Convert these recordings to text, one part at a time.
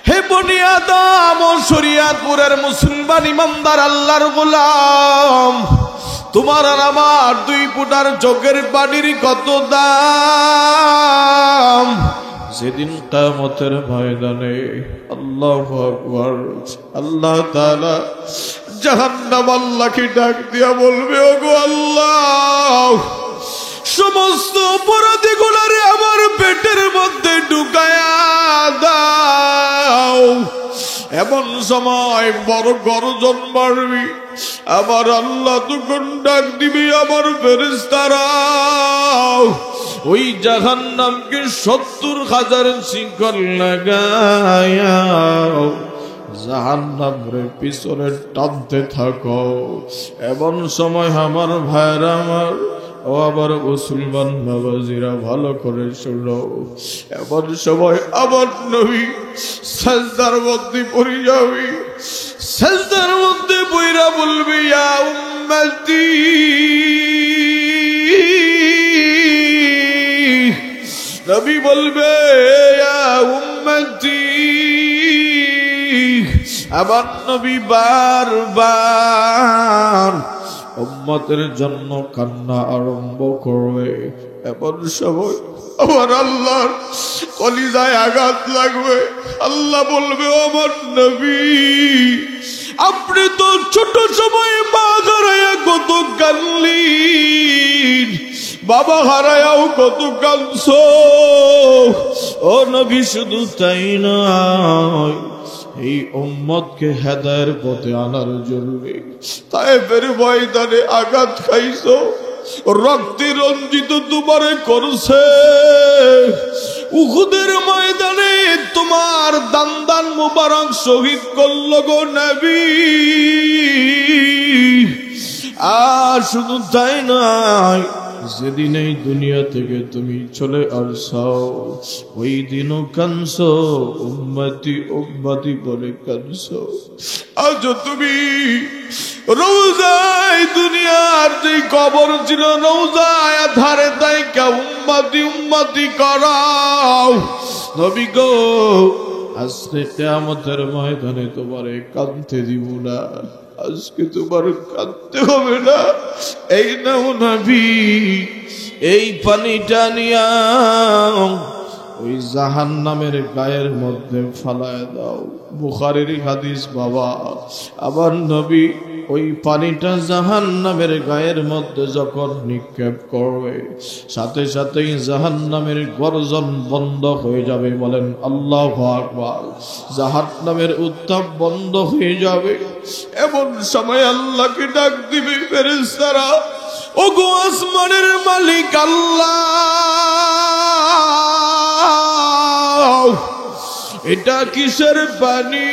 হে বনি আদম ও শরিয়াতপুরের মুসলমান ইমানদার আল্লাহর গোলাম, তোমার আর আমার দুই ফুটার চোখের পানির কত দাম। যেদিন কিয়ামতের ময়দানে আল্লাহু আকবার, আল্লাহ তাআলা জাহান্নাম আল্লাহকে ডাক দিয়া বলবে, ওগো আল্লাহ, সমস্ত অপরাধীগুলোরে আমার পেটের মধ্যে ঢুকায়া দাও। এমন সময় বড় গর্জন মারবি, আমার আল্লাহ তখন ডাক দিবি, আমার ফেরেশতারা ওই জাহান্নামকে 70,000 শিকল লাগায়া জাহান্নামের পিছনে টানতে থাকো। এমন সময় আমার ভাইরা আমার ও আবার মুসলমান নবজিরা ভালো করে শুনো, এমন সময় আমার নবী সাজদার মধ্যে পড়ে যাবে, সাজদার মধ্যে পড়া বলবে, ইয়া উম্মতি, নবী বলবে, ইয়া উম্মতি। আমার নবী বারবার উম্মতের জন্য কান্না আরম্ভ করবে। এমন সময় আমার আল্লাহর কলিজায় আঘাত লাগবে। আল্লাহ বলবে, আমার নবী, আপনি তো ছোট সময়ে মা হারায়া কত কানলেন, বাবা হারায়াও কত কাঁদছো। ও নবী, শুধু তাই নয়, এই উম্মতকে হেদায়েতের পথে আনার জন্য তায়েফের ময়দানে আঘাত খাইছো, রক্তে রঞ্জিত তোমারে করছে। উহুদের ময়দানে তোমার দান মুবারক শহীদ করল গো নবী। আর শুধু তাই নয়, যেদিন এই দুনিয়া থেকে তুমি চলে আসছো, ওই দিনও কাঁদছো, উম্মতি উম্মতি বলে কাঁদছো। আজ তুমি রওজায়, দুনিয়ার যে কবর ছিল রওজায় ধারে তাইকা উম্মতি উম্মতি করাও। নবী গো, আজকে কিয়ামতের ময়দানে তোমারে কাঁদতে দিব না, আজকে তোমার কাঁদতে হবে না। এই নাও নবী, এই পানিটা নিয়া ওই জাহান্নামের গায়ের মধ্যে ফালায় দাও। বুখারীর হাদিস বাবা। আবার নবী ওই পানিটা জাহান্নামের গায়ের মধ্যে যখন নিক্ষেপ করবে, সাথে সাথেই জাহান্নামের গর্জন বন্ধ হয়ে যাবে। বলেন আল্লাহু আকবার। জাহান্নামের উত্তাপ বন্ধ হয়ে যাবে। এমন সময় আল্লাহকে ডাক দিবে ফেরেশতারা, ওগো আসমানের মালিক আল্লাহ, এটা কিসের পানি?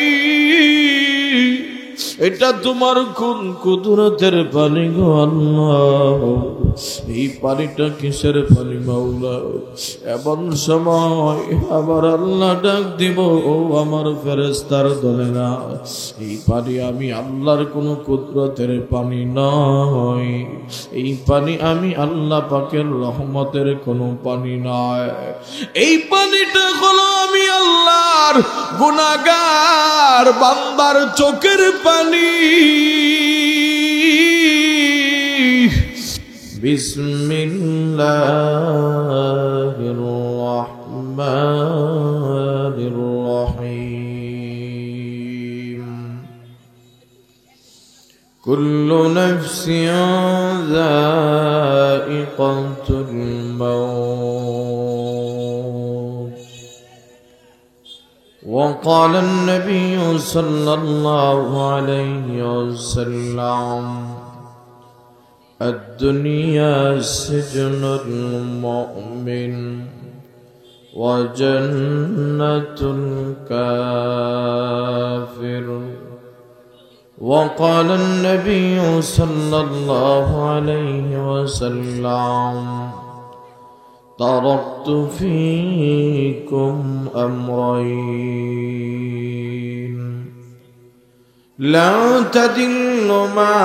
এটা তোমার কোন কুদরতের পানি গো আল্লাহ? এই পানিটা কিসের পানি মাওলা? এমন সময় আবার আল্লাহ ডাক দিব, ও আমার ফেরেশতার দলেরা, এই পানি আমি আল্লাহর কোন কুদরতের পানি নয়, এই পানি আমি আল্লাহ পাকের রহমতের কোন পানি নয়। এই পানিটা হলো আমি আল্লাহর গুনাহগার বান্দার চোখের পানি। বিসমিল্লাহির রহমানির রহিম। কুল্লু নাফসিন যায়িকাতুল মাউত। وقال النبي صلى الله عليه وسلم الدنيا سجن المؤمن وجنة الكافر. وقال النبي صلى الله عليه وسلم تركت فيكم أمرين لا تضلوا ما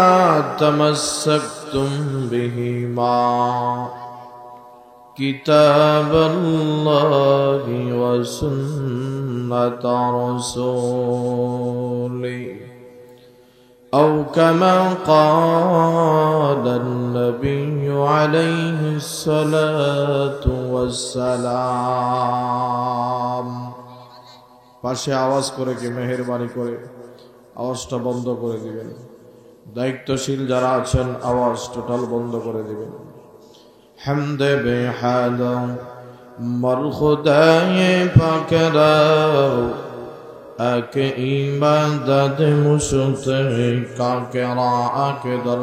تمسكتم بهما كتاب الله وسنة رسوله أو كما قال النبي عليه الصلاة والسلام পাশে আওয়াজ করে কি মেহেরবানি করে আওয়াজটা বন্ধ করে দিবেন। দায়িত্বশীল যারা আছেন আওয়াজ টোটাল বন্ধ করে দিবেন। حمد بحدا مر خدای پاک را اک عبادت مشترکا کرا اک در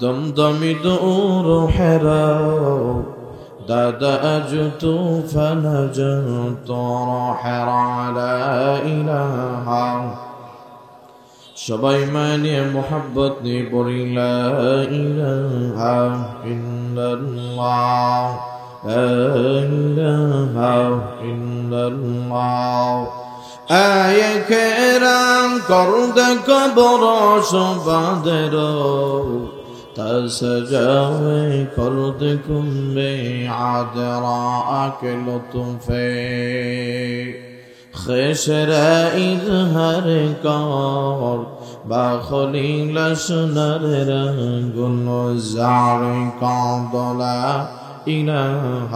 دمدمی دور حرا دادا اجتو فنجت حرا لا إله সবাই মানে মোহাব্বত নিয়ে পড়ি লা ইলাহা ইল্লাল্লাহ লা ইলাহা ইল্লাল্লাহ আয়ে কেরাম করদ কবর সবাদের তসজাওয়ে করদ কুম্বে আদরা আকেল তুমফে خشرا اظهار کار با خلیل سنر رنگل زار کاندل إله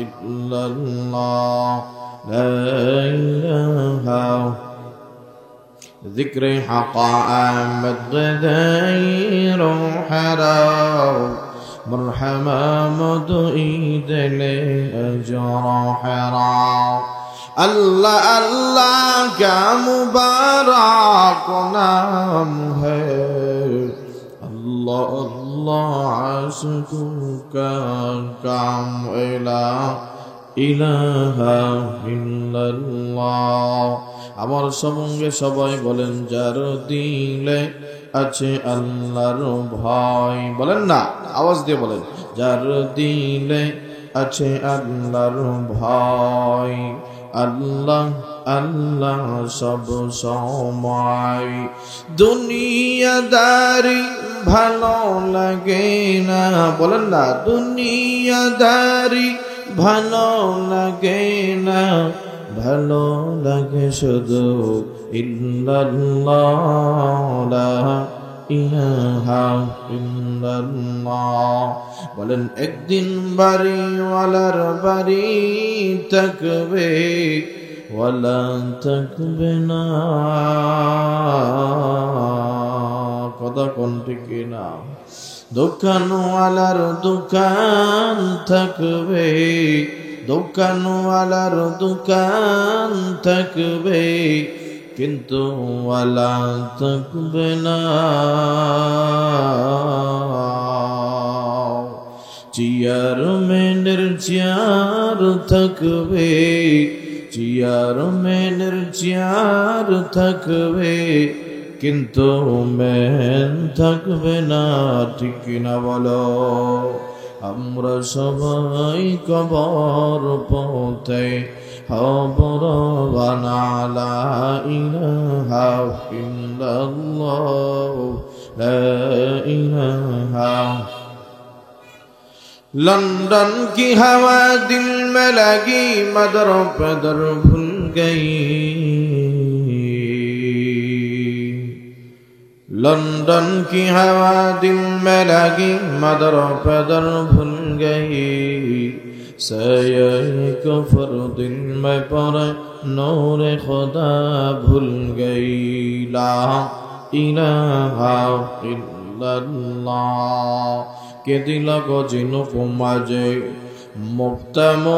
إلا الله لا إله ذكر حق آمد غدير حراو مرحمة مدعيد لأجر حراو اللہ اللہ کیا مبارک نام ہے اللہ اللہ عاشقوں کا کام لا الہ الا اللہ আমার সঙ্গে সবাই বলেন যার দিলে আছে আল্লাহর ভয় বলেন না আওয়াজ দিয়ে বলেন যার দিলে আছে আল্লাহর ভয় আল্লাহ আল্লাহ সব সময় দুনিয়াদারি ভালো লাগে না বলেন না দুনিয়াদারি ভালো লাগে না ভালো লাগে শুধু ইল্লাল্লাহ লা ইলাহা ইল্লাল্লাহ বলেন একদিন বাড়িওয়ালার বাড়ি থাকবে ওয়ালা থাকবে না কথা কোন ঠিক না দোকানওয়ালার দোকান থাকবে দোকানওয়ালার দোকান থাকবে কিন্তু ওয়ালা থাকবে না চেয়ারম্যানের চেয়ার থাকবে চেয়ারম্যানের চেয়ার থাকবে কিন্তু মেন থাকবে না ঠিক না বলো আমরা সবাই কবর পথে খবর বানালা ইলাহা ইল্লাল্লাহ লা ইলাহা लंदन की हवा दिल में लगी मदर पदर भूल गई लंदन की हवा दिल में लगी मदर पदर भूल गई सैर कफर दिल में पर नूर खुदा भूल गई ला इलाहा इल्लल्लाह কে দিল গজিনু কুমাজে মুক্তামনিহার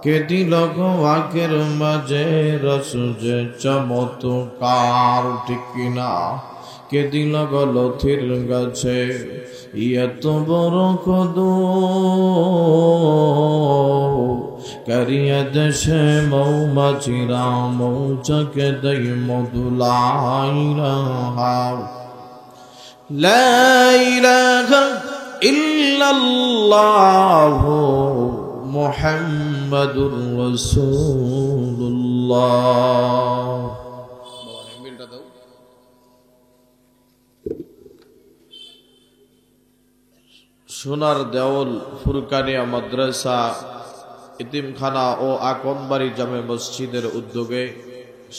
কে দিল গো আখের মাঝে রসুজে চমৎকার ঠিক না কে দিল গো লথির গাছে এত বড় কদু করিয়া দেশে মৌমাছিরা মৌচাকে দেয় মধু লা ইলাহা ইল্লাল্লাহ মুহাম্মাদুর রাসূলুল্লাহ সোনার দেওল ফুরকানিয়া মাদ্রাসা ইতিমখানা ও আকনবাড়ি জামে মসজিদের উদ্যোগে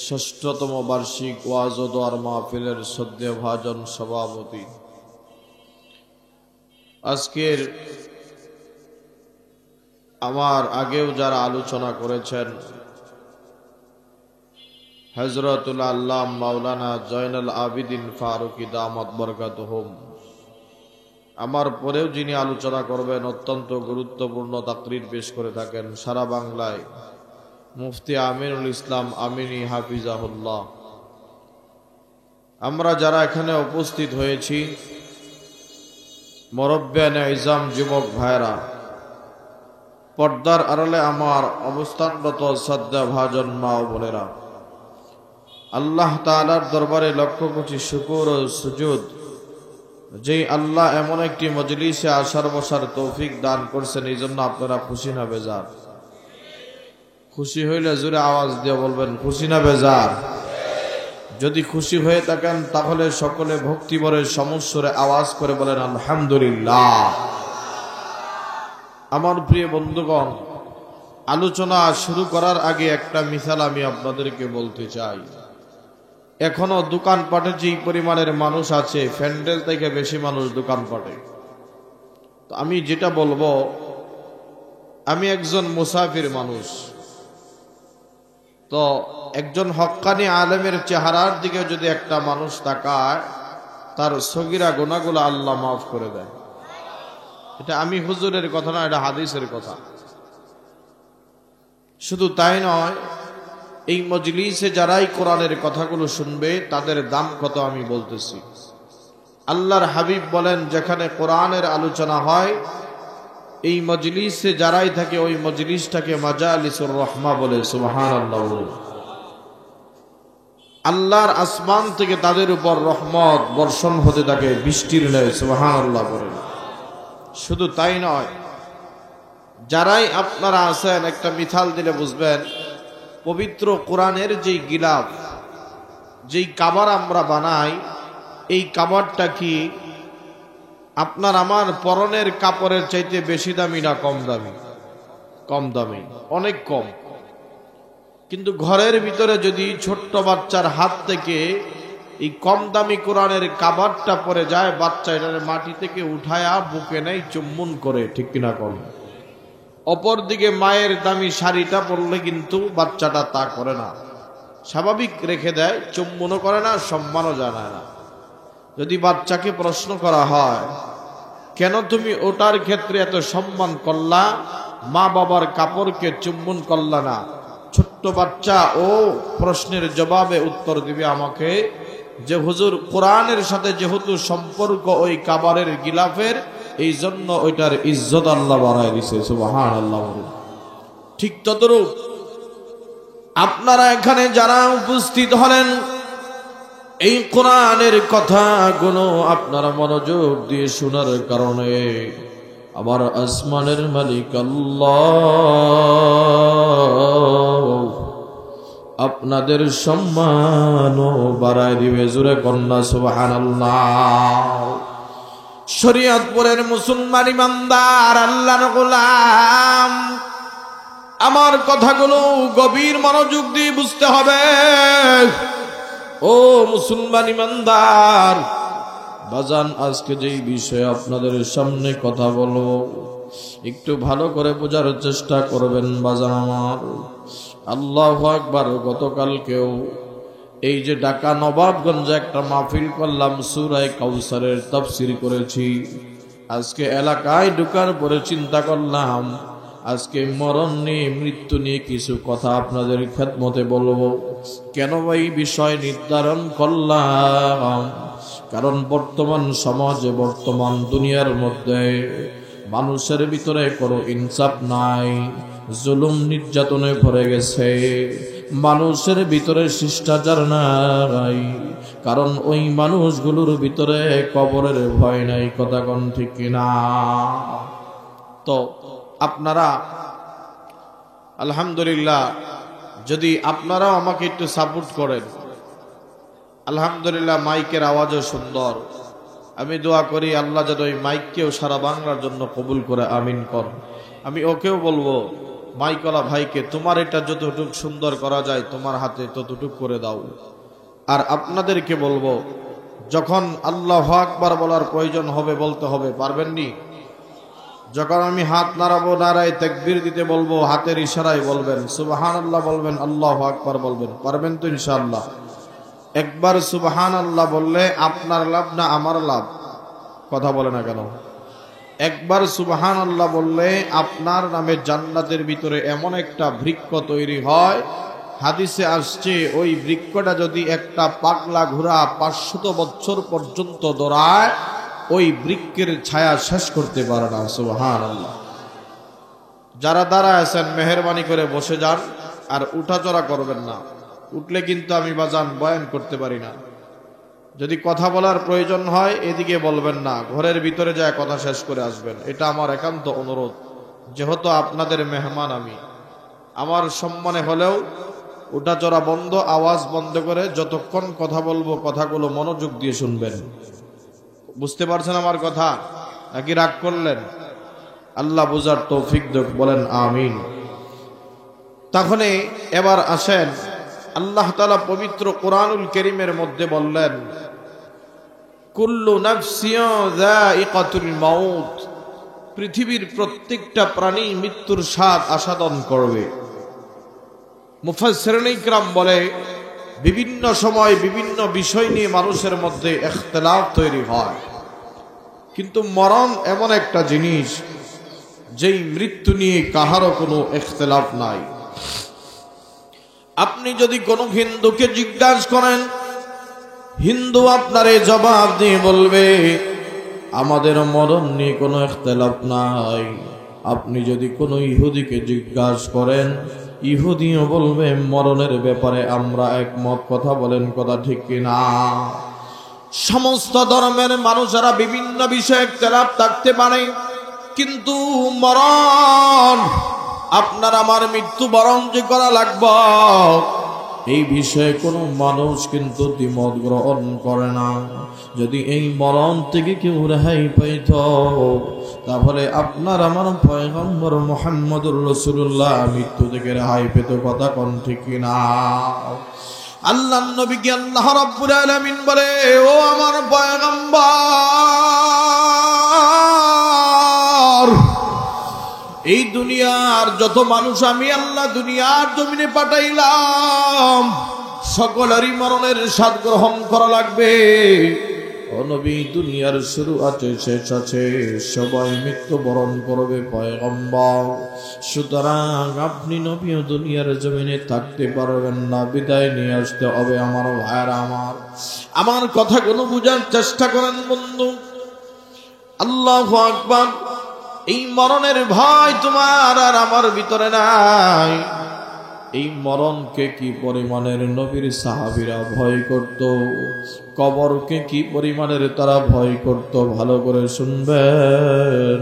৬ষ্ঠতম বার্ষিক ওয়াজ ও দোয়ার মাহফিলের শ্রদ্ধেয়ভাজন সভাপতি আজকের আমার আগেও যারা আলোচনা করেছেন হযরতুল আল্লামা মাওলানা জয়নুল আবেদিন ফারুকী দামাত বরকাতুহুম, আমার পরেও যিনি আলোচনা করবেন অত্যন্ত গুরুত্বপূর্ণ তাকরীর পেশ করে থাকেন সারা বাংলায় মুফতি আমিনুল ইসলাম আমিনী হাফিজাহুল্লাহ। আমরা যারা এখানে উপস্থিত হয়েছি মুরব্বিয়ানে ইজাম, যুবক ভাইরা, পর্দার আড়ালে আমার অবস্থানরত শ্রদ্ধাভাজন মা ও বোনেরা, আল্লাহ তাআলার দরবারে লক্ষ কোটি শুকর ও সুজুদ, যে আল্লাহ এমন একটি মজলিসে আসার বসার তৌফিক দান করছেন, এই জন্য আপনারা খুশি না বেজার? খুশি হইলে জোরে আওয়াজ দিয়ে বলবেন খুশি না বেজার? যদি খুশি হয়ে থাকেন তাহলে সকলে ভক্তিভরে সমস্বরে আওয়াজ করে বলেন আলহামদুলিল্লাহ। আমার প্রিয় বন্ধুগণ, আলোচনা শুরু করার আগে একটা মিসাল আমি আপনাদেরকে বলতে চাই। এখনো দোকানপাটে যেই পরিমাণের মানুষ আছে, প্যান্ডেল থেকে বেশি মানুষ দোকানপাটে। তো আমি যেটা বলবো, আমি একজন মুসাফির মানুষ, তো একজন হক্কানি আলেমের চেহারার দিকে যদি একটা মানুষ তাকায়, তার সগীরা গুনাহগুলো আল্লাহ মাফ করে দেয়। এটা আমি হুজুরের কথা না, এটা হাদিসের কথা। শুধু তাই নয়, এই মজলিসে যারাই কোরআনের কথাগুলো শুনবে তাদের দাম কত আমি বলতেছি। আল্লাহর হাবিব বলেন, যেখানে কোরআনের আলোচনা হয় এই মজলিসে যারাই থাকে ওই মজলিসটাকে মাজালিসুর রহমা বলে। সুবহানাল্লাহ। আল্লাহর আসমান থেকে তাদের উপর রহমত বর্ষণ হতে থাকে বৃষ্টির ন্যায়। সুবহানাল্লাহ বলেন। শুধু তাই নয়, যারাই আপনারা আছেন, একটা মিসাল দিলে বুঝবেন, পবিত্র কোরআনের যেই গিলাফ, যেই কাবার আমরা বানাই, এই কাবারটা কি আপনার আমার পরনের কাপড়ের চাইতে বেশি দামি না কম দামি? কম দামি, অনেক কম। কিন্তু ঘরের ভিতরে যদি ছোট্ট বাচ্চার হাত থেকে এই কম দামি কোরআনের কাবারটা পরে যায়, বাচ্চা এটার মাটি থেকে উঠায়া বুকে নেয়, চুম্বন করে, ঠিক কিনা কম? অপরদিকে মায়ের দামি শাড়িটা পরলে কিন্তু বাচ্চাটা তা করে না, স্বাভাবিক রেখে দেয়, চুম্বনও করে না, সম্মানও জানায় না। যদি বাচ্চাকে প্রশ্ন করা হয়, কেন তুমি ওটার ক্ষেত্রে এত সম্মান করলা, মা বাবার কাপড়কে চুম্বন করলা না? ছোট্ট বাচ্চা ও প্রশ্নের জবাবে উত্তর দিবে আমাকে যে হুজুর, কোরআনের সাথে যেহেতু সম্পর্ক ওই কাবারের গিলাফের, এই জন্য ওইটার ইজ্জত আল্লাহ বাড়ায় দিছে। সুবহানাল্লাহ। ঠিক ততরূপ আপনারা এখানে যারা উপস্থিত হলেন, এই কোরআনের কথাগুলো আপনারা মনোযোগ দিয়ে শোনার কারণে আমার আসমানের মালিক আল্লাহ আপনাদের সম্মানও বাড়ায় দিবে। জোরে কন্যা সুবহানাল্লাহ। শরীয়তপুরের মুসলমান ইমানদার আল্লাহর গোলাম, আমার কথাগুলো গভীর মনোযোগ দিয়ে বুঝতে হবে। ও মুসলমান ইমানদার বাজান, আজকে যেই বিষয়ে আপনাদের সামনে কথা বলবো একটু ভালো করে বোঝার চেষ্টা করবেন বাজান আমার। আল্লাহু আকবার। গতকালকেও এই যে ঢাকা নবাবগঞ্জে একটা মাহফিল করলাম, সূরা কাউসারের তাফসীর করেছি। আজকে এলাকায় ঢোকার পরে চিন্তা করলাম আজকে মরণ নিয়ে, মৃত্যু নিয়ে কিছু কথা আপনাদের খেদমতে বলবো। কেন এই বিষয় নির্ধারণ করলাম? কারণ বর্তমান সমাজে, বর্তমান দুনিয়ার মধ্যে মানুষের ভিতরে কোনো ইনসাফ নাই, জুলুম নির্যাতনে ভরে গেছে, মানুষের ভিতরে শিষ্টাচার নাই। কারণ ওই মানুষগুলোর ভিতরে কবরের ভয় নাই। কথা কোন ঠিক কিনা? তো আপনারা আলহামদুলিল্লাহ, যদি আপনারাও আমাকে একটু সাপোর্ট করেন, আলহামদুলিল্লাহ মাইকের আওয়াজও সুন্দর, আমি দোয়া করি আল্লাহ যেন ওই মাইককেও সারা বাংলার জন্য কবুল করে আমিন কর। আমি ওকেও বলবো, মাইকওয়ালা ভাইকে, তোমার এটা যতটুক সুন্দর করা যায় তোমার হাতে ততটুক করে দাও। আর আপনাদেরকে বলবো, যখন আল্লাহু আকবার বলার প্রয়োজন হবে বলতে হবে, পারবেননি? যখন আমি হাত নাড়াবো, নাড়ায় তাকবীর দিতে বলবো, হাতের ইশারায় বলবেন, সুবহানাল্লাহ বলবেন, আল্লাহু আকবার বলবেন, পারবেন তো ইনশাআল্লাহ? একবার সুবহানাল্লাহ বললে আপনার লাভ না আমার লাভ? কথা বলে না কেন? একবার সুবহানাল্লাহ বললে আপনার নামে জান্নাতের ভিতরে এমন একটা বৃক্ষ তৈরি হয়, হাদিসে আসছে ওই বৃক্ষটা যদি একটা পাগলা ঘোড়া 500 বছর পর্যন্ত দৌড়ায়, ওই বৃক্ষের ছায়া শেষ করতে পারে না। সুবহানাল্লাহ। যারা দাঁড়ায় আছেন মেহেরবানি করে বসে যান, আর উঠাচড়া করবেন না। উঠলে কিন্তু আমি বাজান বয়ান করতে পারি না। যদি কথা বলার প্রয়োজন হয় এদিকে বলবেন না, ঘরের ভিতরে যায় কথা শেষ করে আসবেন। এটা আমার একান্ত অনুরোধ, যেহেতু আপনাদের মেহমান আমি। আমার সম্মানে হলেও উঠাচড়া বন্ধ, আওয়াজ বন্ধ করে যতক্ষণ কথা বলবো কথাগুলো মনোযোগ দিয়ে শুনবেন। বুঝতে পারছেন আমার কথা নাকি রাগ করলেন? আল্লাহ বুঝার তৌফিক দেখ, বলেন আমিন। তখনই এবার আসেন, আল্লাহ তাআলা পবিত্র কোরআনুল কারীমের মধ্যে বললেন, কুল্লু নাফসিন যায়িকাতুল মাউত, পৃথিবীর প্রত্যেকটা প্রাণী মৃত্যুর স্বাদ আস্বাদন করবে। মুফাসসিরিন ইকরাম বলে, বিভিন্ন সময় বিভিন্ন বিষয় নিয়ে মানুষের মধ্যে ইখতিলাফ তৈরি হয়, কিন্তু মরণ এমন একটা জিনিস যেই মৃত্যু নিয়ে কাহারও কোনো ইখতিলাফ নাই। আপনি যদি কোনো হিন্দুকে জিজ্ঞাসা করেন, হিন্দু আপনারে জবাব দিয়ে বলবে আমাদের মরণ নিয়ে কোনো ইখতিলাফ নাই। আপনি যদি কোনো ইহুদিকে জিজ্ঞাসা করেন, ইহুদিও বলবে মরণের ব্যাপারে আমরা একমত। কথা বলেন, কথা ঠিক কিনা? সমস্ত ধর্মের মানুষেরা বিভিন্ন বিষয়ে ইখতিলাফ থাকতে পারে, কিন্তু মরণ, আপনার আমার মৃত্যুবরণ যে করা লাগবে, এই বিষয়ে কোনো মানুষ কিন্তু দ্বিমত গ্রহণ করে না। যদি এই মরণ থেকে কেউ রেহাই পাইত, তাহলে আপনার আমার পয়গম্বর মুহাম্মদুর রাসূলুল্লাহ মৃত্যু থেকে রেহাই পেত। কথা কোন ঠিক কিনা? আল্লাহর নবীকে আল্লাহ রাব্বুল আলামিন বলে, ও আমার পয়গম্বর, এই দুনিয়ার যত মানুষ আমি আল্লাহ দুনিয়ার জমিনে পাঠাইলাম, সকলেরই মরণের স্বাদ গ্রহণ করা লাগবে। ও নবী, দুনিয়ার শুরু আছে, শেষ আছে, সবাই মৃত্যুবরণ করবে পয়গম্বর। সুতরাং আপনি নবীও দুনিয়ার জমিনে থাকতে পারবেন না, বিদায় নিয়ে আসতে হবে। আমার ভাইরা, আমার কথাগুলো বুঝার চেষ্টা করেন বন্ধু। আল্লাহু আকবার। এই মরণের ভয় তোমার আর আমার ভিতরে নাই। এই মরণকে কি পরিমাণের নবীর সাহাবীরা ভয় করত, কবরকে কি পরিমাণের তারা ভয় করত, ভালো করে শুনবেন।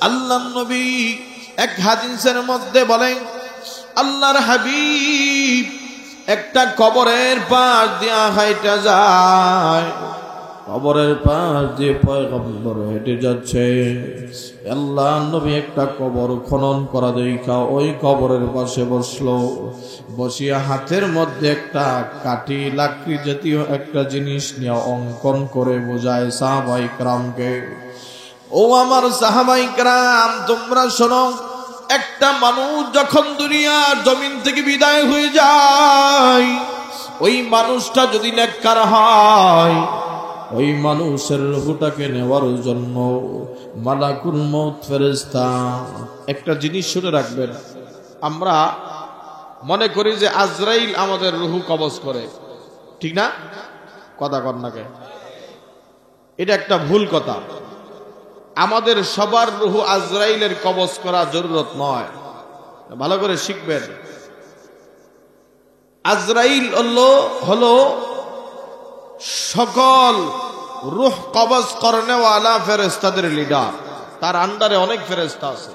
আল্লাহর নবী এক হাদিসের মধ্যে বলেন, আল্লাহর হাবিব একটা কবরের পাশ দিয়ে হাইটা যায়, কবরের পাশ দিয়ে পয়গম্বর হেঁটে যাচ্ছে। আল্লাহ নবী একটা কবর খনন করা দেখা ওই কবরের পাশে বসলো, বসিয়া হাতের মধ্যে একটা কাঠি লাকড়ি জাতীয় একটা জিনিস নিয়ে অঙ্কন করে বোঝায় সাহাবাই کرامকে। ও আমার সাহাবাই کرام, তোমরা শোনো, একটা মানুষ যখন দুনিয়ার জমিন থেকে বিদায় হয়ে যায়, ওই মানুষটা যদি নেককার হয়, ওই মানুষের রূহটাকে নেওয়ার জন্য মালাকুল মউত ফেরেশতা একটা জিনিস শুনে রাখবেন। আমরা মনে করি যে আজরাইল আমাদের রূহ কবজ করে, ঠিক না? কথা কর না কে? এটা একটা ভুল কথা। আমাদের সবার রূহ আজরাইলের কবজ করা জরুরত নয়, ভালো করে শিখবেন। আজরাইল হলো সকল রূহ কবজ করনেওয়ালা ফেরেশতাদের লিডার, তার আন্ডারে অনেক ফেরেশতা আছে।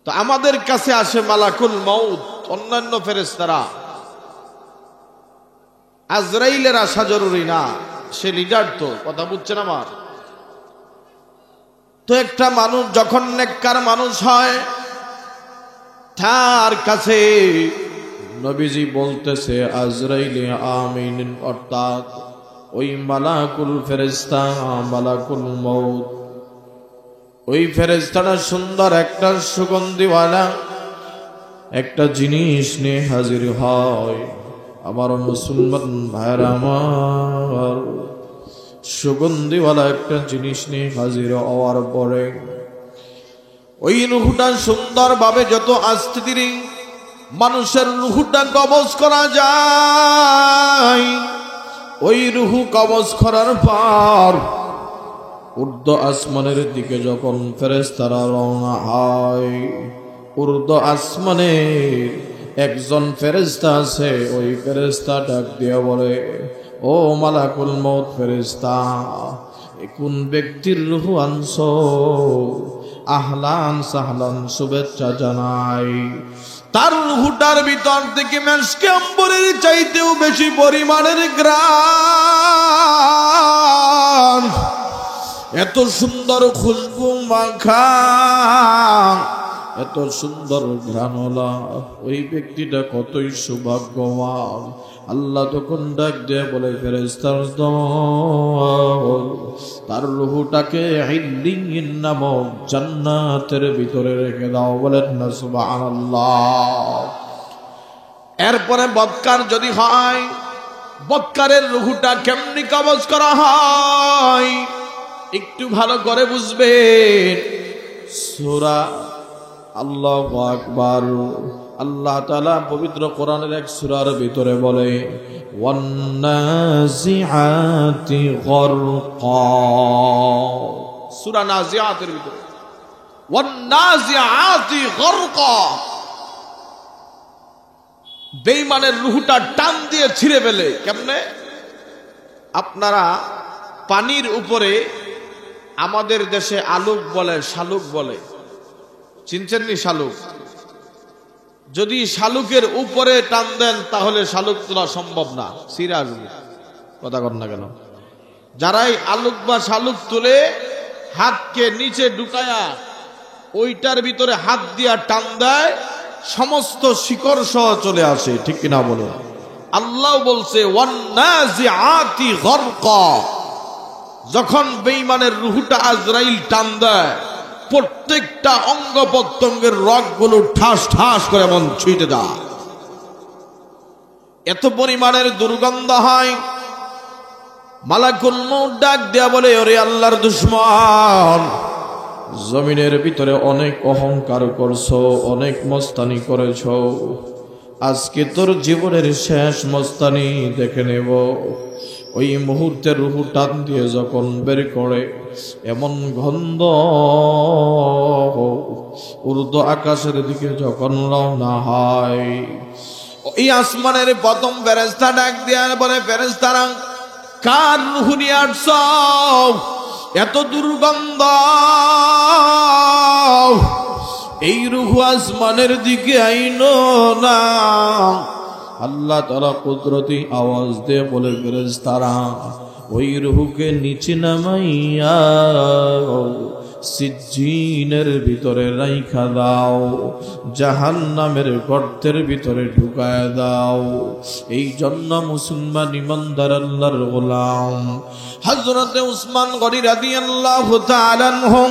তো আমাদের কাছে আসে মালাকুল মউত, অন্যান্য ফেরেশতারা। আজরাইলের আসা জরুরি না, সে লিডার, তো কথা বুঝছেন আমার? তো একটা মানুষ যখন নেককার মানুষ হয়, তার কাছে নবীজি বলতেছে আজরাইল আমিন, অর্থাৎ ওই মালাকুল ফেরেশতা, মালাকুল মউত, ওই ফেরেশতাটা সুন্দর একটা সুগন্ধিওয়ালা একটা জিনিস নিয়ে হাজির হয়। আমার মুসলমান ভাইরা আমার, সুগন্ধিওয়ালা একটা জিনিস নিয়ে হাজির হওয়ার পরে ওই রুহটা সুন্দরভাবে যত আস্তে ধীরে মানুষের রুহটা কবজ করা যায়, ওই রুহু কবজ করার পর উর্ধ্ব আসমানের দিকে যখন ফেরেশতারা রওনা হয়, উর্ধ্ব আসমানে একজন ফেরেশতা আছে, ওই ফেরেশতা ডাক দিয়ে বলে, ও মালাকুল মউত ফেরেশতা, কোন ব্যক্তির রূহ আনছো? আহলান সাহলান, শুভেচ্ছা জানাই। তার রূহটার ভিতর থেকে মেশকে আম্বরের চাইতেও বেশি পরিমাণের ঘ্রাণ, এত সুন্দর খুশবু মাখা, এত সুন্দর ঘ্রাণওয়ালা ওই ব্যক্তিটা কতই সৌভাগ্যবান। আল্লাহ তখন ডাক দিয়ে বলে, ফেরেশতার দল, তার রূহটাকে ইল্লিয়িন নামক জান্নাতের ভিতরে রেখে দাও। বলেন না সুবহানাল্লাহ। এরপরে বদকার যদি হয়, বদকারের রূহটা কেমনি কবজ করা হয় একটু ভালো করে বুঝবেন। সূরা আল্লাহু আকবার, আল্লাহ তাআলা পবিত্র কোরআনের এক সূরার ভিতরে বলে, ওয়ান্নাজিআতি গরকা, সূরা নাজিআতের ভিতরে ওয়ান্নাজিআতি গরকা, বেঈমানের রূহটা টান দিয়ে ছিঁড়ে ফেলে। কেমনে? আপনারা পানির উপরে, আমাদের দেশে আলুক বলে, শালুক বলে, চিনছেন নি? শালুক, যদি শালুকের উপরে টান দেন তাহলে শালুক তোলা সম্ভব না, ছিঁড়ে আসবে। কথা কর না কেন? যারাই আলুক বা শালুক তুলে হাতকে নিচে ঢুকায়া ওইটার ভিতরে হাত দিয়া টান দেয়, সমস্ত শিকড় সহ চলে আসে, ঠিক কিনা বলে? আল্লাহ বলছে ওয়ান্নাজিআতি গরকা, যখন বেঈমানের রূহটা আজরাইল টান দেয়, প্রত্যেকটা অঙ্গ প্রত্যঙ্গের রগগুলো ঠাস ঠাস করে মন ছুঁইতে দেয়, এত পরিমাণের দুর্গন্ধ হয়। মালাকুল মউত ডাক দেয়া বলে, ওরে আল্লাহর দুশমন, জমিনের ভিতরে অনেক অহংকার করছো, অনেক মস্তানি করেছো, আজকে তোর জীবনের শেষ মস্তানি দেখে নেব। ওই মুহূর্তে রূহ টান দিয়ে যখন বের করে, এমন গন্ধ উর্ধ্ব আকাশের দিকে যখন রওনা হয়, ওই আসমানের প্রথম ফেরেশতা ডাক দিয়ে বলে, ফেরেশতারা, কার রূহ নিয়ে আসছ? এত দুর্গন্ধ, এই রূহ আসমানের দিকে আইনো না। আল্লাহ তাআলা কুদরতি আওয়াজ দিয়ে বলে, ফেরেশতারা, ওই রূহকে নিচে নামাইয়া সিজ্জিনের ভিতরে রাইখা দাও, জাহান্নামের গর্তের ভিতরে ঢুকায় দাও। এই জন্য মুসলমান ইমানদার আল্লাহর গোলাম হযরতে উসমান গনি রাদিয়াল্লাহু তাআলা আনহু,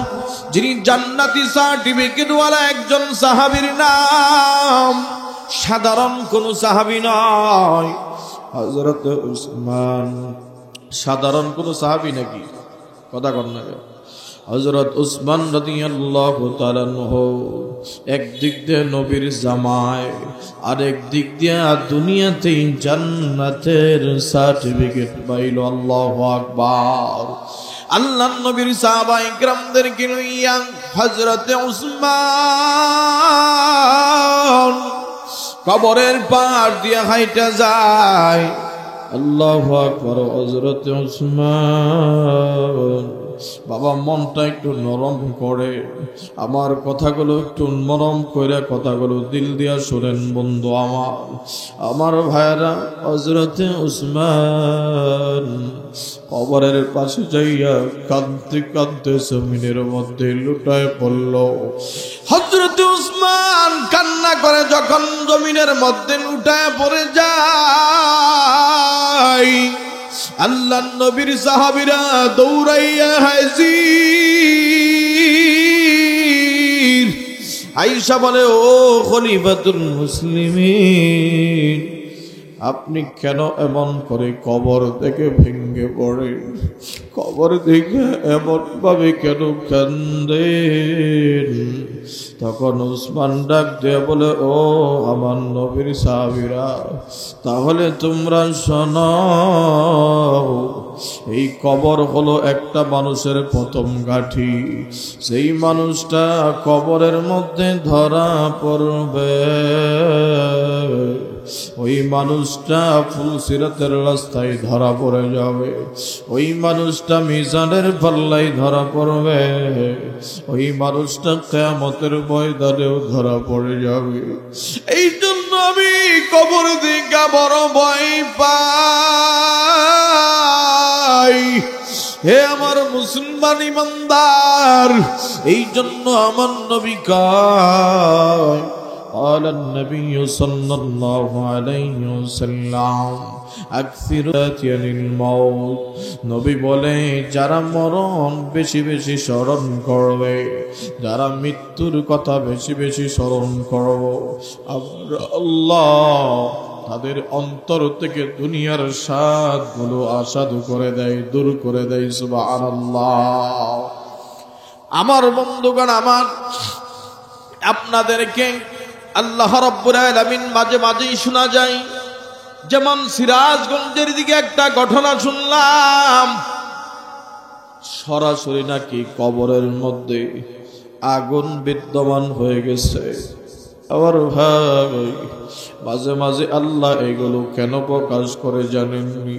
যিনি জান্নাতি সার্টিফিকেট ওয়ালা একজন সাহাবীর নাম, সাধারণ কোন সাহাবী নয়। হযরতে উসমান সাধারণ কোন সাহাবী নাকি? কথা কর না। হযরত উসমান রাদিয়াল্লাহু তাআলা আনহু একদিক দিয়ে নবীর জামাই, আর একদিক দিয়ে দুনিয়াতেই জান্নাতের সার্টিফিকেট পাইল। আল্লাহু আকবার। আল্লাহর নবীর সাহাবায়ে কিরামদেরকে নিয়ে হযরতে উসমান কবরের পার দিয়ে হাইটা যায়। আল্লাহু আকবার। হযরতে উসমান বাবা মনটা একটু নরম করে, আমার কথাগুলো একটু নরম করে কথাগুলো দিল দিয়া শুনেন বন্ধু আমার ভাইরা। হযরতে উসমান কবরের পাশে যাইয়া কাঁদতে কাঁদতে জমিনের মধ্যে লুটায় পড়ল। হযরতে উসমান কান্না করে যখন জমিনের মধ্যে লুটায় পড়ে যায়, আল্লাহর নবীর সাহাবীরা দৌড়াইয়া হাজির। আয়েশা বলে, ও খলিফাতুল মুসলিমিন, আপনি কেন এমন করে কবর থেকে ভেঙে পড়েন? কবর দেখে এমন ভাবে কেন কান্দেন? তখন উসমান ডাক দিয়ে বলে, ও আমার নবীর সাহাবীরা, তাহলে তোমরা শোনো, এই কবর হলো একটা মানুষের প্রথম গাঁঠি। সেই মানুষটা কবরের মধ্যে ধরা পড়বে, ওই মানুষটা ফুলসিরাতের রাস্তায় ধরা পড়ে যাবে, ওই মানুষটা মিজানের পাল্লায় ধরা পড়বে, ওই মানুষটা কিয়ামতের ময়দানেও ধরা পড়ে যাবে। এই জন্য আমি কবর দিকে বড় ভয় পাই। হে আমার মুসলমান ইমানদার, এই জন্য আমার নবী কয়, قال النبي صلى الله عليه وسلم أكثر عن الموت। নবী বলে, যারা মরণ বেশি বেশি স্মরণ করবে, যারা মৃত্যুর কথা বেশি বেশি স্মরণ করবে, আল্লাহ তাদের অন্তর থেকে দুনিয়ার স্বাদগুলো আসাদু করে দেয়, দূর করে দেয়। সুবহানাল্লাহ। আমার বন্ধুগণ, আমার আপনাদেরকে আল্লাহ রাব্বুল আলামিন মাঝে মাঝেই শোনা যায়। যেমন সিরাজগঞ্জের দিকে একটা ঘটনা শুনলাম, সরাসরি নাকি কবরের মধ্যে আগুন বিদ্যমান হয়ে গেছে। আমার ভাই, মাঝে মাঝে আল্লাহ এগুলো কেন প্রকাশ করে জানেননি?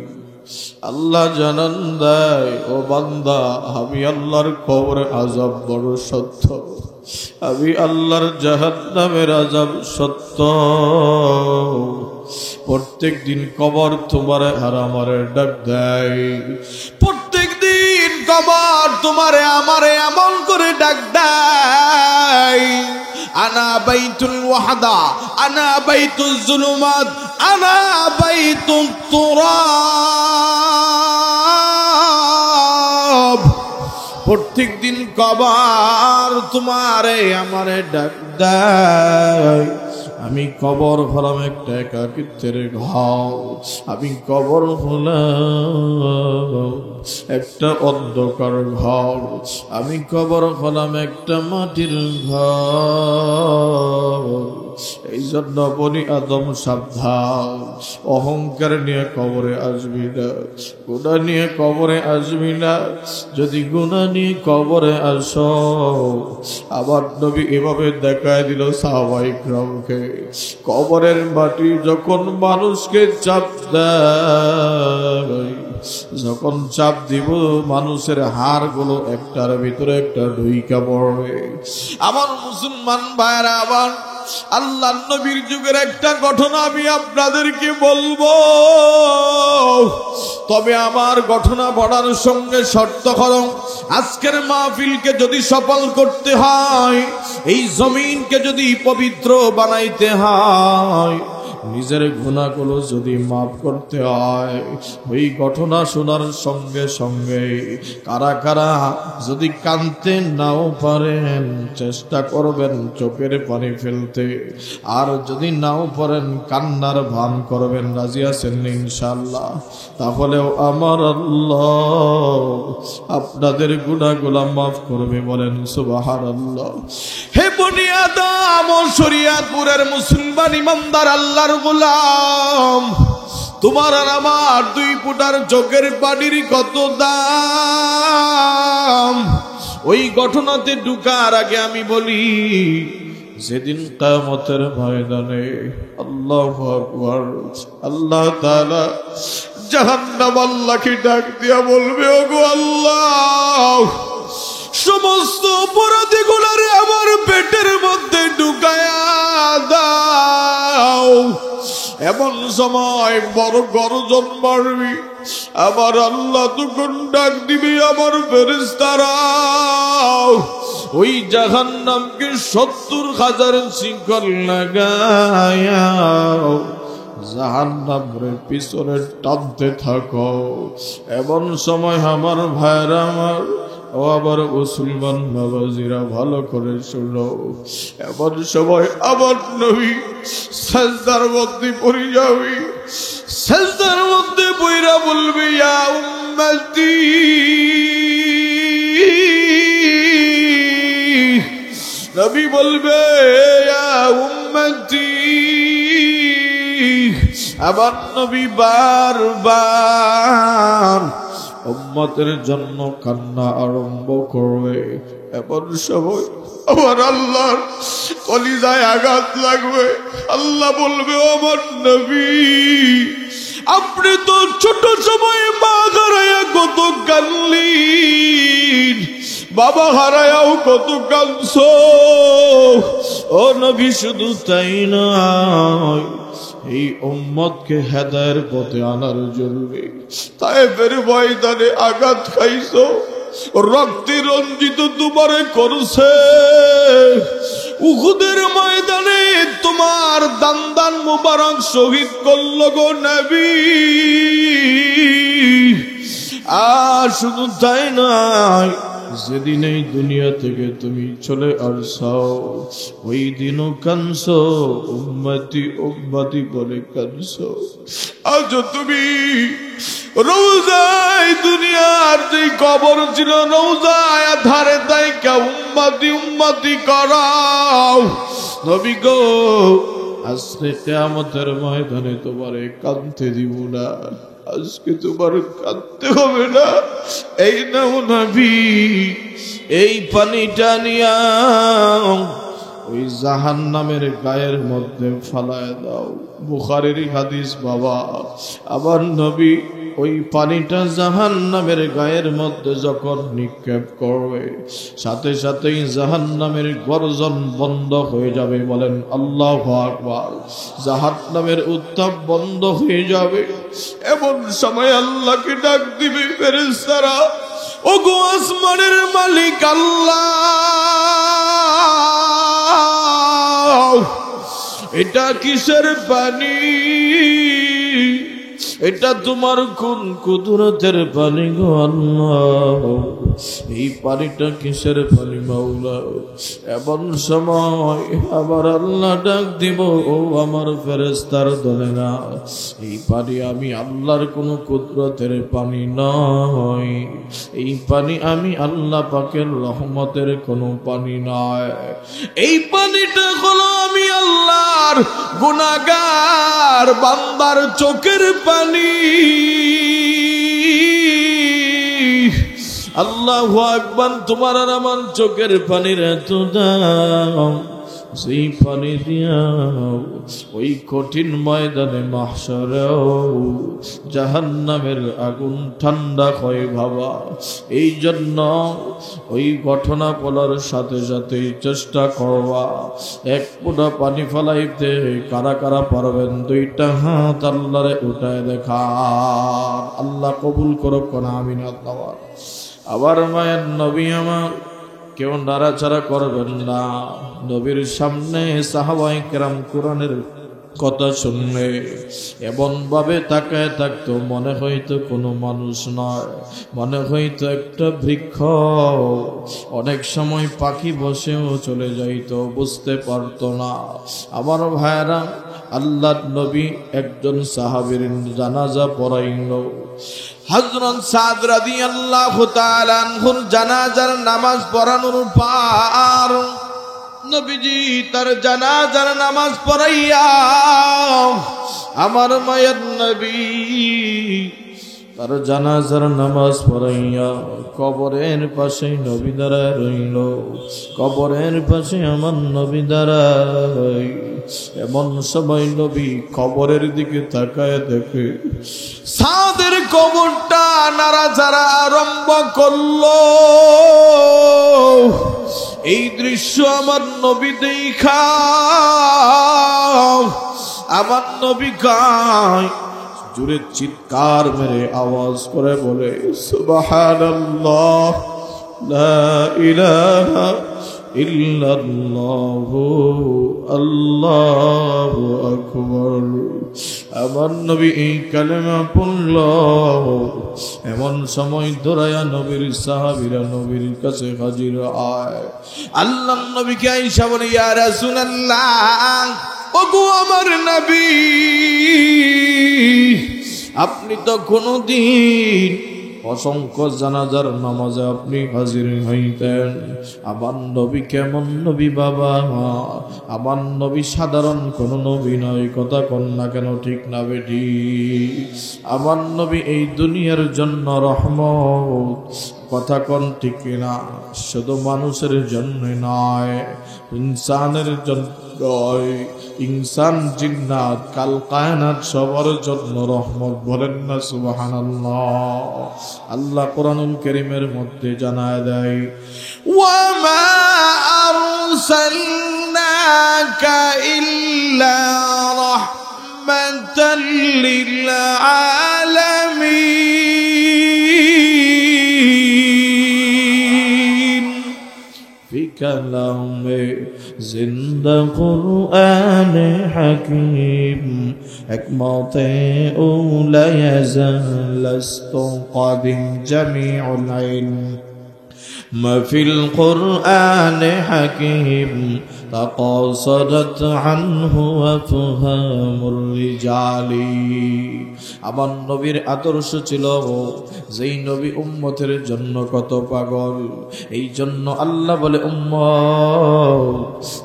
আল্লাহ জানান দেয়, ও বান্দা, আমি আল্লাহর কবরে আযাব বড় সত্য, আমি আল্লাহর জাহান্নামের আযাব সত্য। প্রত্যেক দিন কবর তোমারে আর আমারে ডাক দেয়, প্রত্যেক দিন কবর তোমারে আমারে এমন করে ডাক দেয়, আনা বাইতুল ওয়াহদা, আনা বাইতুল জুলুমাত, আনা বাইতুত তুরাব। প্রত্যেক দিন কবর তোমারে আমারে ডাক দেয়। আমি কবর হলাম একটা একাকিত্বের ঘর, আমি কবর হলাম একটা অন্ধকার ঘর, আমি কবর হলাম একটা মাটির ঘর। এই জন্য বনি আদম সাবধান, অহংকার নিয়ে কবরে আসবি না, গুনাহ নিয়ে কবরে আসবি না। যদি গুনাহ নিয়ে কবরে আসো, আবার নবী এভাবে দেখায় দিল সাহাবায়ে কিরামকে, কবরের মাটি যখন মানুষকে চাপ দেয়, যখন চাপ দিব মানুষের হাড়গুলো একটার ভিতরে একটা ঢুইকা পড়বে। আমার মুসলমান ভাইরা, আবার আল্লাহ নবীর যুগের একটা ঘটনা আমি আপনাদেরকে বলবো, তবে আমার ঘটনা বলার সঙ্গে শর্ত হলো, আজকের মাহফিলকে যদি সফল করতে হয়, এই জমিনকে যদি পবিত্র বানাইতে হয়, নিজের গুনাহগুলো যদি মাফ করতে হয়, ওই ঘটনা শোনার সঙ্গে সঙ্গে কারা কারা যদি কাঁদতে নাও পারেন, চেষ্টা করবেন চোখের পানি ফেলতে, আর যদি নাও পারেন কান্নার ভান করবেন। রাজি আছেন ইনশাআল্লাহ? তাহলেও আমার আল্লাহ আপনাদের গুনাহগুলো মাফ করবে, বলেন সুবহানাল্লাহ। হে বনি আদম ও শরীয়তপুরের মুসলমান ইমানদার আল্লাহর গোলাম, তোমার আর আমার দুই ফুটার চোখের পানির কত দাম। ওই ঘটনাতে ঢুকার আগে আমি বলি, যেদিন কিয়ামতের ময়দানে আল্লাহু আকবার, আল্লাহ তাআলা জাহান্নাম আল্লাহকে ডাক দিয়া বলবে, ওগো আল্লাহ, সমস্ত অপরাধীগুলারে আমার পেটের মধ্যে ঢুকায়া দাও। এমন সময় বড় গর্জন মারবি, আমার আল্লাহ তখন ডাক দিবি, আমার ফেরেশতারা ওই জাহান্নামকে 70,000 শিকল লাগায়া জাহান্নামের পিছনে টানতে থাকো। এমন সময় আমার ভাইরা আমার, ও আবার মুসলমান বাবাজিরা ভালো করে শুনো, এমন সময় আমার নবী সাজদার মধ্যে পড়ে যাবে, সাজদার মধ্যে পড়া বলবে, ইয়া উম্মতি, নবী বলবে, ইয়া উম্মতি। আবার নবী বারবার উম্মতের জন্য কান্না আরম্ভ করবে। এমন সময় আমার আল্লাহর কলিজায় আঘাত লাগবে। আল্লাহ বলবে, আমার নবী, আপনি তো ছোট সময়ে মা হারায়া কত কানলেন, বাবা হারায়াও কত কাঁদছো। ও নবী, শুধু তাই নয়, এই উম্মতকে হেদায়ের পথে আনার জন্য তায়েফের ময়দানে আঘাত খাইছো, রক্তে রঞ্জিত তোমারে করছে। উহুদের ময়দানে তোমার দান মুবারক শহীদ করল গো নবী। আর শুধু তাই নয়, যেদিন এই দুনিয়া থেকে তুমি চলে আসছো, ওই দিনও কানছো, উম্মতি উম্মতি বলে কানছো। আজ তুমি রওজায়, দুনিয়ার যে কবর ছিল রওজায় ধারে তাইকা উম্মতি উম্মতি করাও। নবী গো, আজকে কিয়ামতের ময়দানে তোমারে কাঁদতে দিব না, আজকে তোমার কাঁদতে হবে না। এই নাও নবী, এই পানিটা নিয়া ওই জাহান্নামের গায়ের মধ্যে ফালায় দাও। বুখারীর হাদিস বাবা। আবার নবী ওই পানিটা জাহান্নামের গায়ের মধ্যে যখন নিক্ষেপ করবে, সাথে সাথেই জাহান্নামের গর্জন বন্ধ হয়ে যাবে। বলেন আল্লাহু আকবার। জাহান্নামের উত্তাপ বন্ধ হয়ে যাবে। এমন সময় আল্লাহকে ডাক দিবে ফেরেশতারা, ওগো আসমানের মালিক আল্লাহ, এটা কিসের পানি? এটা তোমার কোন কুদরতের পানি গো আল্লাহ? এই পানিটা কিসের পানি মাওলা? এমন সময় আবার আল্লাহ ডাক দিব, ও আমার ফেরেশতার দলেরা, এই পানি আমি আল্লাহর কোন কুদরতের পানি নয়, এই পানি আমি আল্লাহ পাকের রহমতের কোন পানি নয়। এই পানিটা হলো আমি আল্লাহর গুনাহগার বান্দার চোখের পানি। আল্লাহু আকবার। তোমার আর আমার চোখের পানির এত দাম, সেই পানি দিয়া ওই কঠিন ময়দানে মাহশরেও জাহান্নামের আগুন ঠান্ডা হয় ভাবা। এই জন্য ওই ঘটনা বলার সাথে সাথেই চেষ্টা করবা, এক ফোঁটা পানি ফেলাইতে কারা কারা পারবেন দুইটা হাত আল্লাহরে উঠায় দেখা। আল্লাহ কবুল করুক না, আমিন। আবার মায়ের নবী আমার, কেউ নাড়াচাড়া করবেন না। নবীর সামনে সাহাবায়ে কেরাম কোরআনের কথা শুনলে এমন ভাবে তাকায় থাকতো, মনে হইতো কোনো মানুষ নয়, মনে হইতো একটা বৃক্ষ। অনেক সময় পাখি বসেও চলে যাইতো, বুঝতে পারতো না। আমার ভাইরা, আল্লাহর নবী একজন সাহাবীর জানাজা পড়াইল। হযরত সাদ রাদিয়াল্লাহু তাআলা আনহুর জানাজার নামাজ পড়ানোর পর নবীজি তার জানাজার নামাজ পড়াইয়া আমার মায়ের নবী তার জানাজার নামাজ পড়াইয়া কবরের পাশে নবী দাঁড়ায় রইল। কবরের পাশে আমার নবী দাঁড়ায়। এমন সময় নবী কবরের দিকে তাকায় দেখে সাদের কবরটা নাড়াচাড়া আরম্ভ করলো। এই দৃশ্য আমার নবী দেখা আমার নবী গায় জোরে চিৎকার মেরে আওয়াজ করে বলে সুবহানাল্লাহ লা ইলাহা ইল্লাল্লাহ আল্লাহু আকবার। আমার নবী এই কালেমা পড়ল। এমন সময় দৌড়ায়া নবীর সাহাবীরা নবীর কাছে হাজির হয়। আল্লাহর নবীকে আয়েশা বলে ইয়া রাসূলুল্লাহ, ওগো আমার নবী, আপনি তো কোনদিন অসংখ্য জানাজার নামাজে আপনি হাজির হইতেন। আমার নবী কেমন নবী বাবা? আমার নবী সাধারণ কোন নবী নয়। কথা কন না কেন, ঠিক না বেটি? আমার নবী এই দুনিয়ার জন্য রহমত। কথা কন ঠিক না? শুধু মানুষের জন্য নয়, ইনসানের জন্য নয়, ইনসান জিন্নাত কাল কায়নাত সবার জন্য রহমত। বলেন না সুবহানাল্লাহ। আল্লাহ কোরআনুল কারীমের মধ্যে জানায় দেয় ওয়া মা আরসালনাকা ইল্লা রাহমাতাল লিল আলামিন। ফি কালামে জিন্দা কুরআন হাকীম হিকমতে উলা ইয়াজালাস্তু কাদিম জামিউল ইলম ما في القرآن حكيم تقاصدت عنه وفهام الرجال। আমার নবীর আদর্শ ছিল যেই নবী উম্মতের জন্য কত পাগল। এই জন্য আল্লাহ বলে উম্মত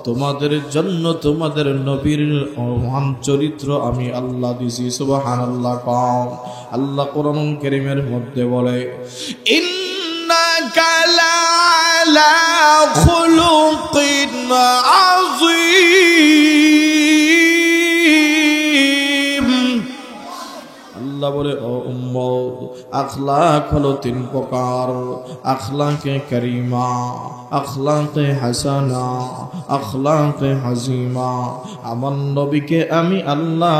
তোমাদের জন্য তোমাদের নবীর মহান চরিত্র আমি আল্লাহ দিছি। সুবহানাল্লাহ। কম আল্লাহ কোরআনুল কারীমের মধ্যে বলে ইন্নাকা লা'আলা খুলুকিন আযীম। আল্লাহ বলে ও উম্মত আখলাক হলো তিন প্রকার, আখলাকে কারিমা, আখলাকে হাসানা, আখলাকে হাজিমা। আমার নবীকে আমি আল্লাহ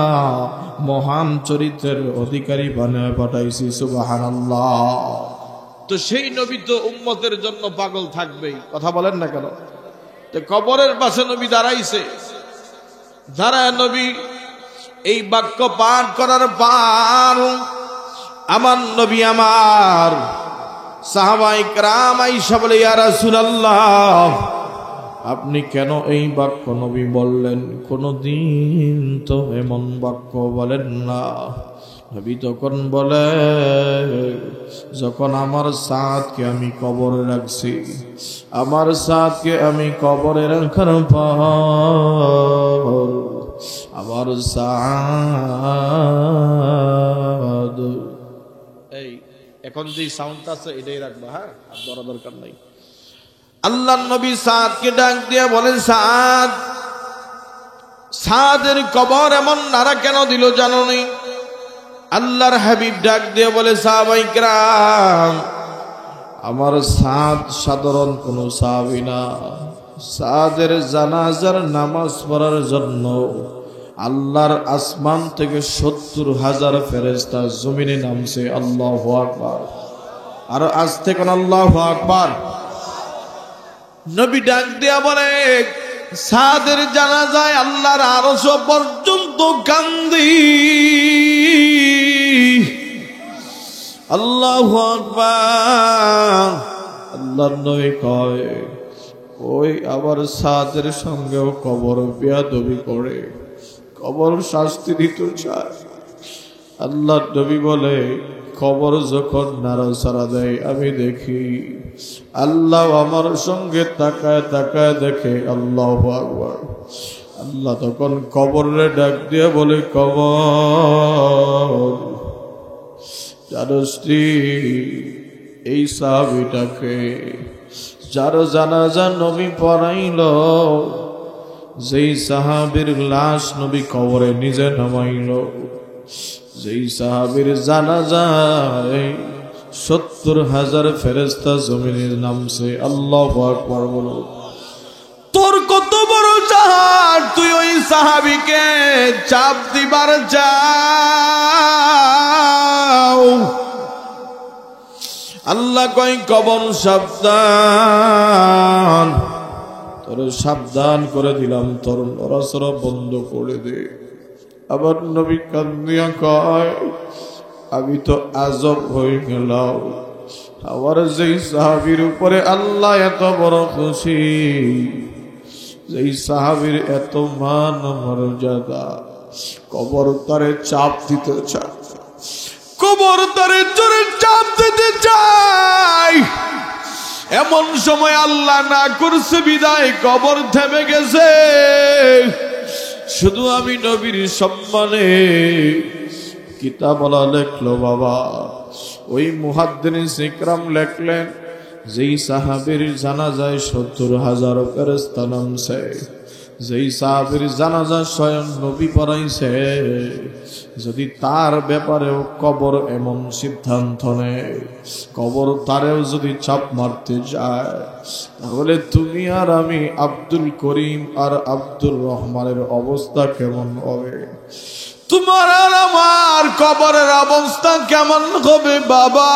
মহান চরিত্রের অধিকারী বানিয়ে পাঠাইছি। সুবহানাল্লাহ। তো সেই নবী তো উম্মতের জন্য পাগল থাকবেই। কথা বলেন না কেন? তো কবরের পাশে নবী দাঁড়াইছে। দাঁড়ায় নবী এই বাক্য পাঠ করার পর আমার নবী আমার সাহাবায়ে কেরাম আয়েশা বলে ইয়া রাসূলুল্লাহ, আপনি কেন এই বাক্য নবী বললেন? কোনদিন তো এমন বাক্য বলেন না। নবী তখন বলে যখন আমার সাদকে আমি কবরে রাখছি, আমার সাদকে আমি কবরে রাখার পর আমার সাদ এই এখন যে সাউন্ড আছে এটাই রাখবা, হ্যাঁ, আর ধরা দরকার নাই। আল্লাহর নবী সাদকে ডাক দিয়ে বলেন সাদ, সাদের কবর এমন নাড়া কেন দিল জানো নি? আল্লাহর হাবিব ডাক দিয়ে বলে সাহাবায়ে কেরাম, আমার সাদ সাধারণ কোন সাহাবী না। সাদের জানাজার নামাজ পড়ার জন্য আল্লাহর আসমান থেকে ৭০,০০০ ফেরেশতা জমিনে নামছে। আল্লাহু আকবার। আর আজ থেকে আল্লাহু আকবার। নবী ডাক দিয়া বলে সাদের জানাজায় আল্লাহর আরশ পর্যন্ত কান্দি। আল্লাহু আকবার। আল্লাহর নবী কয় ওই আবার সাদের সঙ্গেও কবর বেয়াদবি করে, কবর শাস্তি দিতে চায়। আল্লাহর নবী বলে কবর যখন নাড়াচাড়া দেয় আমি দেখি, আল্লাহ আমার সঙ্গে তাকায় তাকায় দেখে। আল্লাহু আকবার। আল্লাহ তখন কবরে ডাক দিয়ে বলে কবর, জানোস এই সাহাবীটাকে যার জানাজা নবী পড়াইল, যেই সাহাবীর লাশ নবী কবরে নিজে নামাইল, যেই সাহাবীর জানাজায় 70,000 ফেরেশতা জমিনে নামছে। আল্লাহু আকবার বলো। তোর কত বড় জাহাজ, তুই ওই সাহাবীকে চাপ দিবার যাও। আল্লাহ কয় কবর সাবধান, তোর সাবধান করে দিলাম, তোর নড়াচড়া বন্ধ করে দে। আবার নবী কান্দিয়া কয় আমি তো আজব হয়ে গেলাম, আমার যেই সাহাবীর উপরে আল্লাহ এত বড় খুশি, যেই সাহাবীর এত মান মর্যাদা, কবর তারে চাপ দিতে চায়, কবর তারে জোরে চাপ দিতে চায়। এমন সময় আল্লাহ না করছে বিদায় কবর থেমে গেছে। শুধু আমি নবীর সম্মানে কিতাবওয়ালা লেখলো বাবা, ওই মুহাদ্দিস ইকরাম লেখলেন যেই সাহাবীর জানাজায় 70,000 ফেরেশতা নামছে, যেই সাহাবীর জানাজা স্বয়ং নবী পড়াইছে, যদি তার ব্যাপারেও কবর এমন সিদ্ধান্ত নেয়, কবর তারেও যদি চাপ মারতে যায়, তাহলে তুমি আর আমি আব্দুল করিম আর আব্দুর রহমানের অবস্থা কেমন হবে? তোমার আর আমার কবরের অবস্থা কেমন হবে বাবা?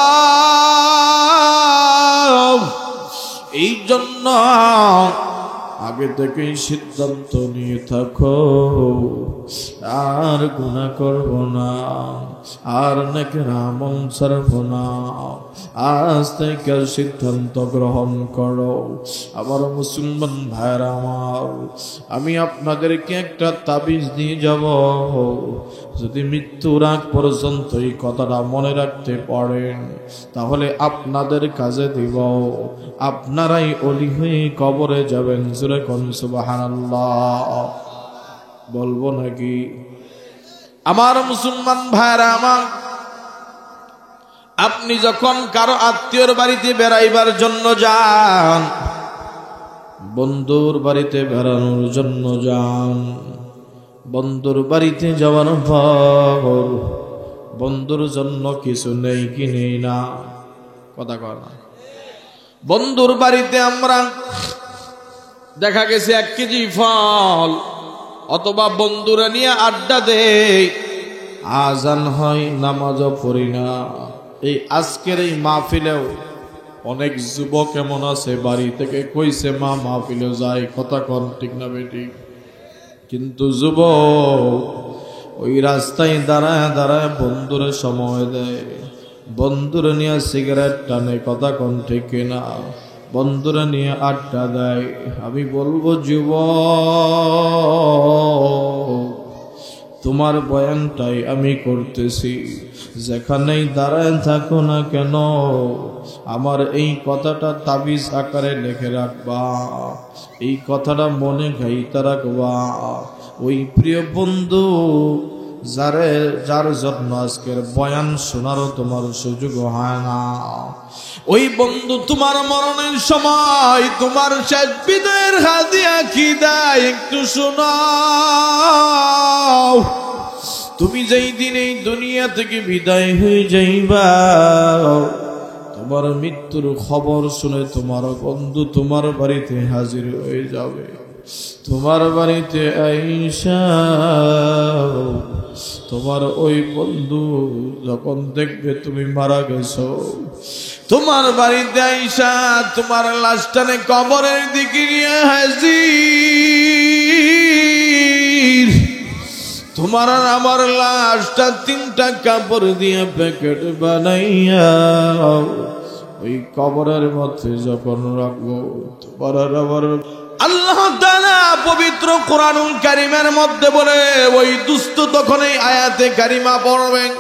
এই জন্য আগে থেকেই সিদ্ধান্ত নিয়ে থাকো, আর গুনাহ করব না, আর নেকের আমল ছাড়ব না। আজ থেকে সিদ্ধান্ত গ্রহণ করো। আমার মুসলমান ভাইরা আমার, আমি আপনাদেরকে একটা তাবিজ দিয়ে যাব। যদি মৃত্যুর আগ পর্যন্ত এই কথাটা মনে রাখতে পারেন, তাহলে আপনাদের কাজে দিব, আপনারাই ওলি হয়ে কবরে যাবেন। জোরে কোন সুবহানাল্লাহ বলবো নাকি? আমার মুসলমান ভাইরা আমার, আপনি যখন কারো আত্মীয়র বাড়িতে বেড়াইবার জন্য যান, বন্ধুর বাড়িতে বেড়ানোর জন্য যান, বন্ধুর বাড়িতে যাওয়ার পর বন্ধুর জন্য কিছু নেই কি নেই না? কথা কয় না? বন্ধুর বাড়িতে আমরা দেখা গেছে 1 কেজি ফল, অথবা বন্ধুরা নিয়ে আড্ডা দেই, আজান হয় নামাজও পড়ি না। এই আজকের এই মাহফিলেও অনেক যুবক এমন আছে বাড়ি থেকে কইছে মা মাহফিলে যায়, কথা কন ঠিক না বেটি? কিন্তু যুবক ওই রাস্তায় দাঁড়ায় দাঁড়ায় বন্ধুরে সময় দেয়, বন্ধুরে নিয়ে সিগারেট টানে, কথা কন ঠিক না? বন্ধুরা নিয়ে আড্ডা দেয়। আমি বলবো যুবক, তোমার বয়ানটাই আমি করতেছি, যেখানেই দাঁড়ায় থাকো না কেন, আমার এই কথাটা তাবিজ আকারে লিখে রাখবা, এই কথাটা মনে গাইতে রাখবা। ওই প্রিয় বন্ধু যার জন্য আজকের বয়ান শোনারও তোমার সুযোগ হয় না, ওই বন্ধু তোমার মরণের সময় তোমার শেষ বিদায়ের হাদিয়া কি দেয় একটু শোনাও। তুমি যেই দিন এই দুনিয়া থেকে বিদায় হয়ে যাইবা, তোমার মৃত্যুর খবর শুনে তোমার বন্ধু তোমার বাড়িতে হাজির হয়ে যাবে। তোমার বাড়িতে আইসা তোমার ওই বন্ধু যখন দেখবে তুমি মারা গেছো, তোমার বাড়িতে আইসা তোমার লাশটানে কবরের দিকে নিয়ে হাজির। তোমার আর আমার লাশটা 3টা কাপড় দিয়ে প্যাকেট বানাইয়া ওই কবরের মধ্যে যখন রাখবো, তোমার আর আমার আল্লাহ তাআলা পবিত্র কোরআনুল কারীমের মধ্যে বলে, ওই দুস্থ তখন এই আয়াতে কারিমা পড়বেন,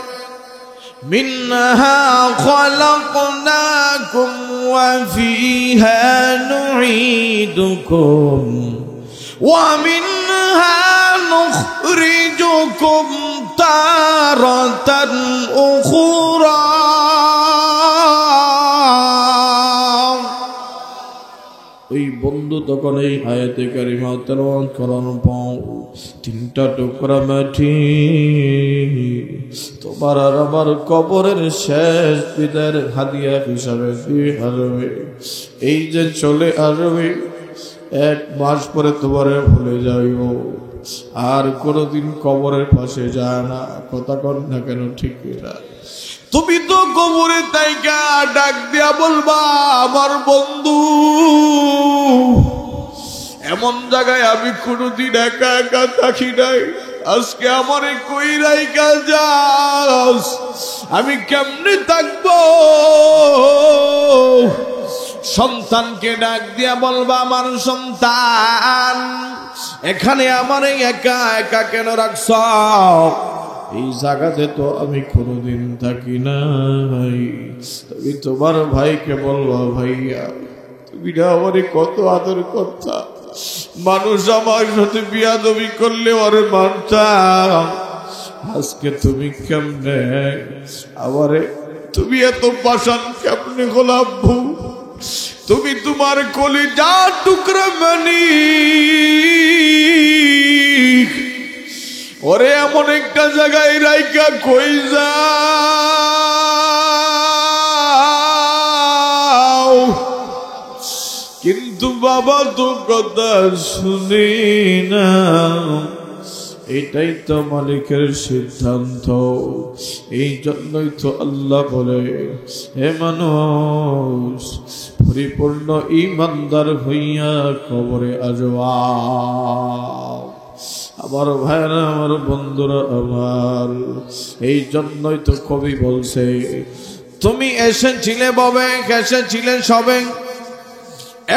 মিনহা খালাকনাকুম ওয়া ফিহা নুঈদুকুম ওয়া মিনহা নুখরিজুকুম তারাতান উখরা। ওই বন্ধু তখন এই আয়াতে কারিমা তেলাওয়াত করার পর তিনটা টুকরা মাটি তোমার আর আমার কবরের শেষ বিদায়ের হাদিয়া হিসাবে দিয়ে আসবে। এই যে চলে আসবে, 1 মাস পরে তোমারে ভুলে যাইব, আর কোনোদিন কবরের পাশে যায় না। কথা কর না কেন, ঠিক না? তুমি তো কবরে তাইকা ডাক দিয়া বলবা, আমার বন্ধু এমন জায়গায় আমি কোনোদিন একা একা থাকি নাই, আজকে আমারে কই রাইকা যাস, আমি কেমনে থাকবো? সন্তানকে ডাক দিয়া বলবা, আমার সন্তান এখানে আমারে একা একা কেন রাখছ? এই জায়গাতে তো আমি কোনোদিন থাকি নাই। তুমি তোমার ভাইকে বলবা, ভাইয়া তুমি না আমারে কত আদর করতা, মানুষ আমার সাথে বিয়াদবি করলে ওরে মানতাম, আজকে তুমি কেমনে আমারে, তুমি এত পাষাণ কেমনে গোলাপু? তুমি তোমার কলিজা টুকরা মানি ওরে এমন একটা জায়গায় রাইকা কই যাও, কিন্তু বাবা তো কথা শুনি না। এটাই তো মালিকের সিদ্ধান্ত। এই জন্যই তো আল্লাহ বলে, হে মানুষ পরিপূর্ণ ঈমানদার হইয়া কবরে আসবা। আমার ভাইরা, আমার বন্ধুরা আমার, এই জন্যই তো কবি বলছে, তুমি এসেছিলে ববে, এসেছিলে সবে,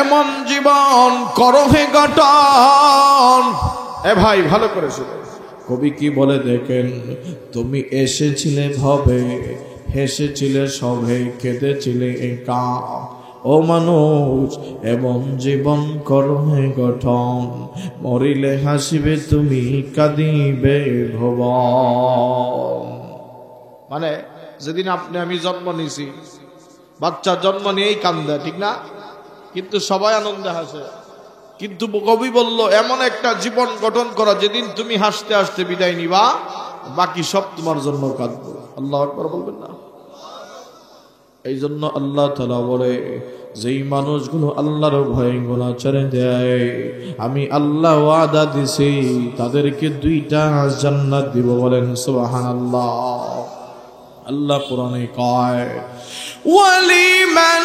এমন জীবন করো হে গঠন। এ ভাই ভালো করে শুনো, কবি কি বলে দেখেন, তুমি এসেছিলে ভবে, হেসেছিলে সবে, কেঁদেছিলে একা, ও মানুষ এমন জীবন করো হে গঠন, মরিলে হাসিবে তুমি, কাঁদিবে ভুবন। মানে যেদিন আপনি আমি জন্ম নিছি, বাচ্চা জন্ম নিয়েই কান্দে, ঠিক না? কিন্তু সবাই আনন্দে হাসে। কিন্তু কবি বলল, এমন একটা জীবন গঠন করা যেদিন তুমি হাসতে হাসতে বিদায় নিবা, বাকি সব তোমার জন্য কাঁদবে। আল্লাহু আকবার বলবেন না? এই জন্য আল্লাহ তাআলা বলে, যেই মানুষগুলো আল্লাহর ভয়ে গুনাহ ছেড়ে দেয়, আমি আল্লাহ ওয়াদা দিছি তাদেরকে 2টা জান্নাত দিব। বলেন সুবহানাল্লাহ। আল্লাহ কোরআনে কয়, ওয়ালিমান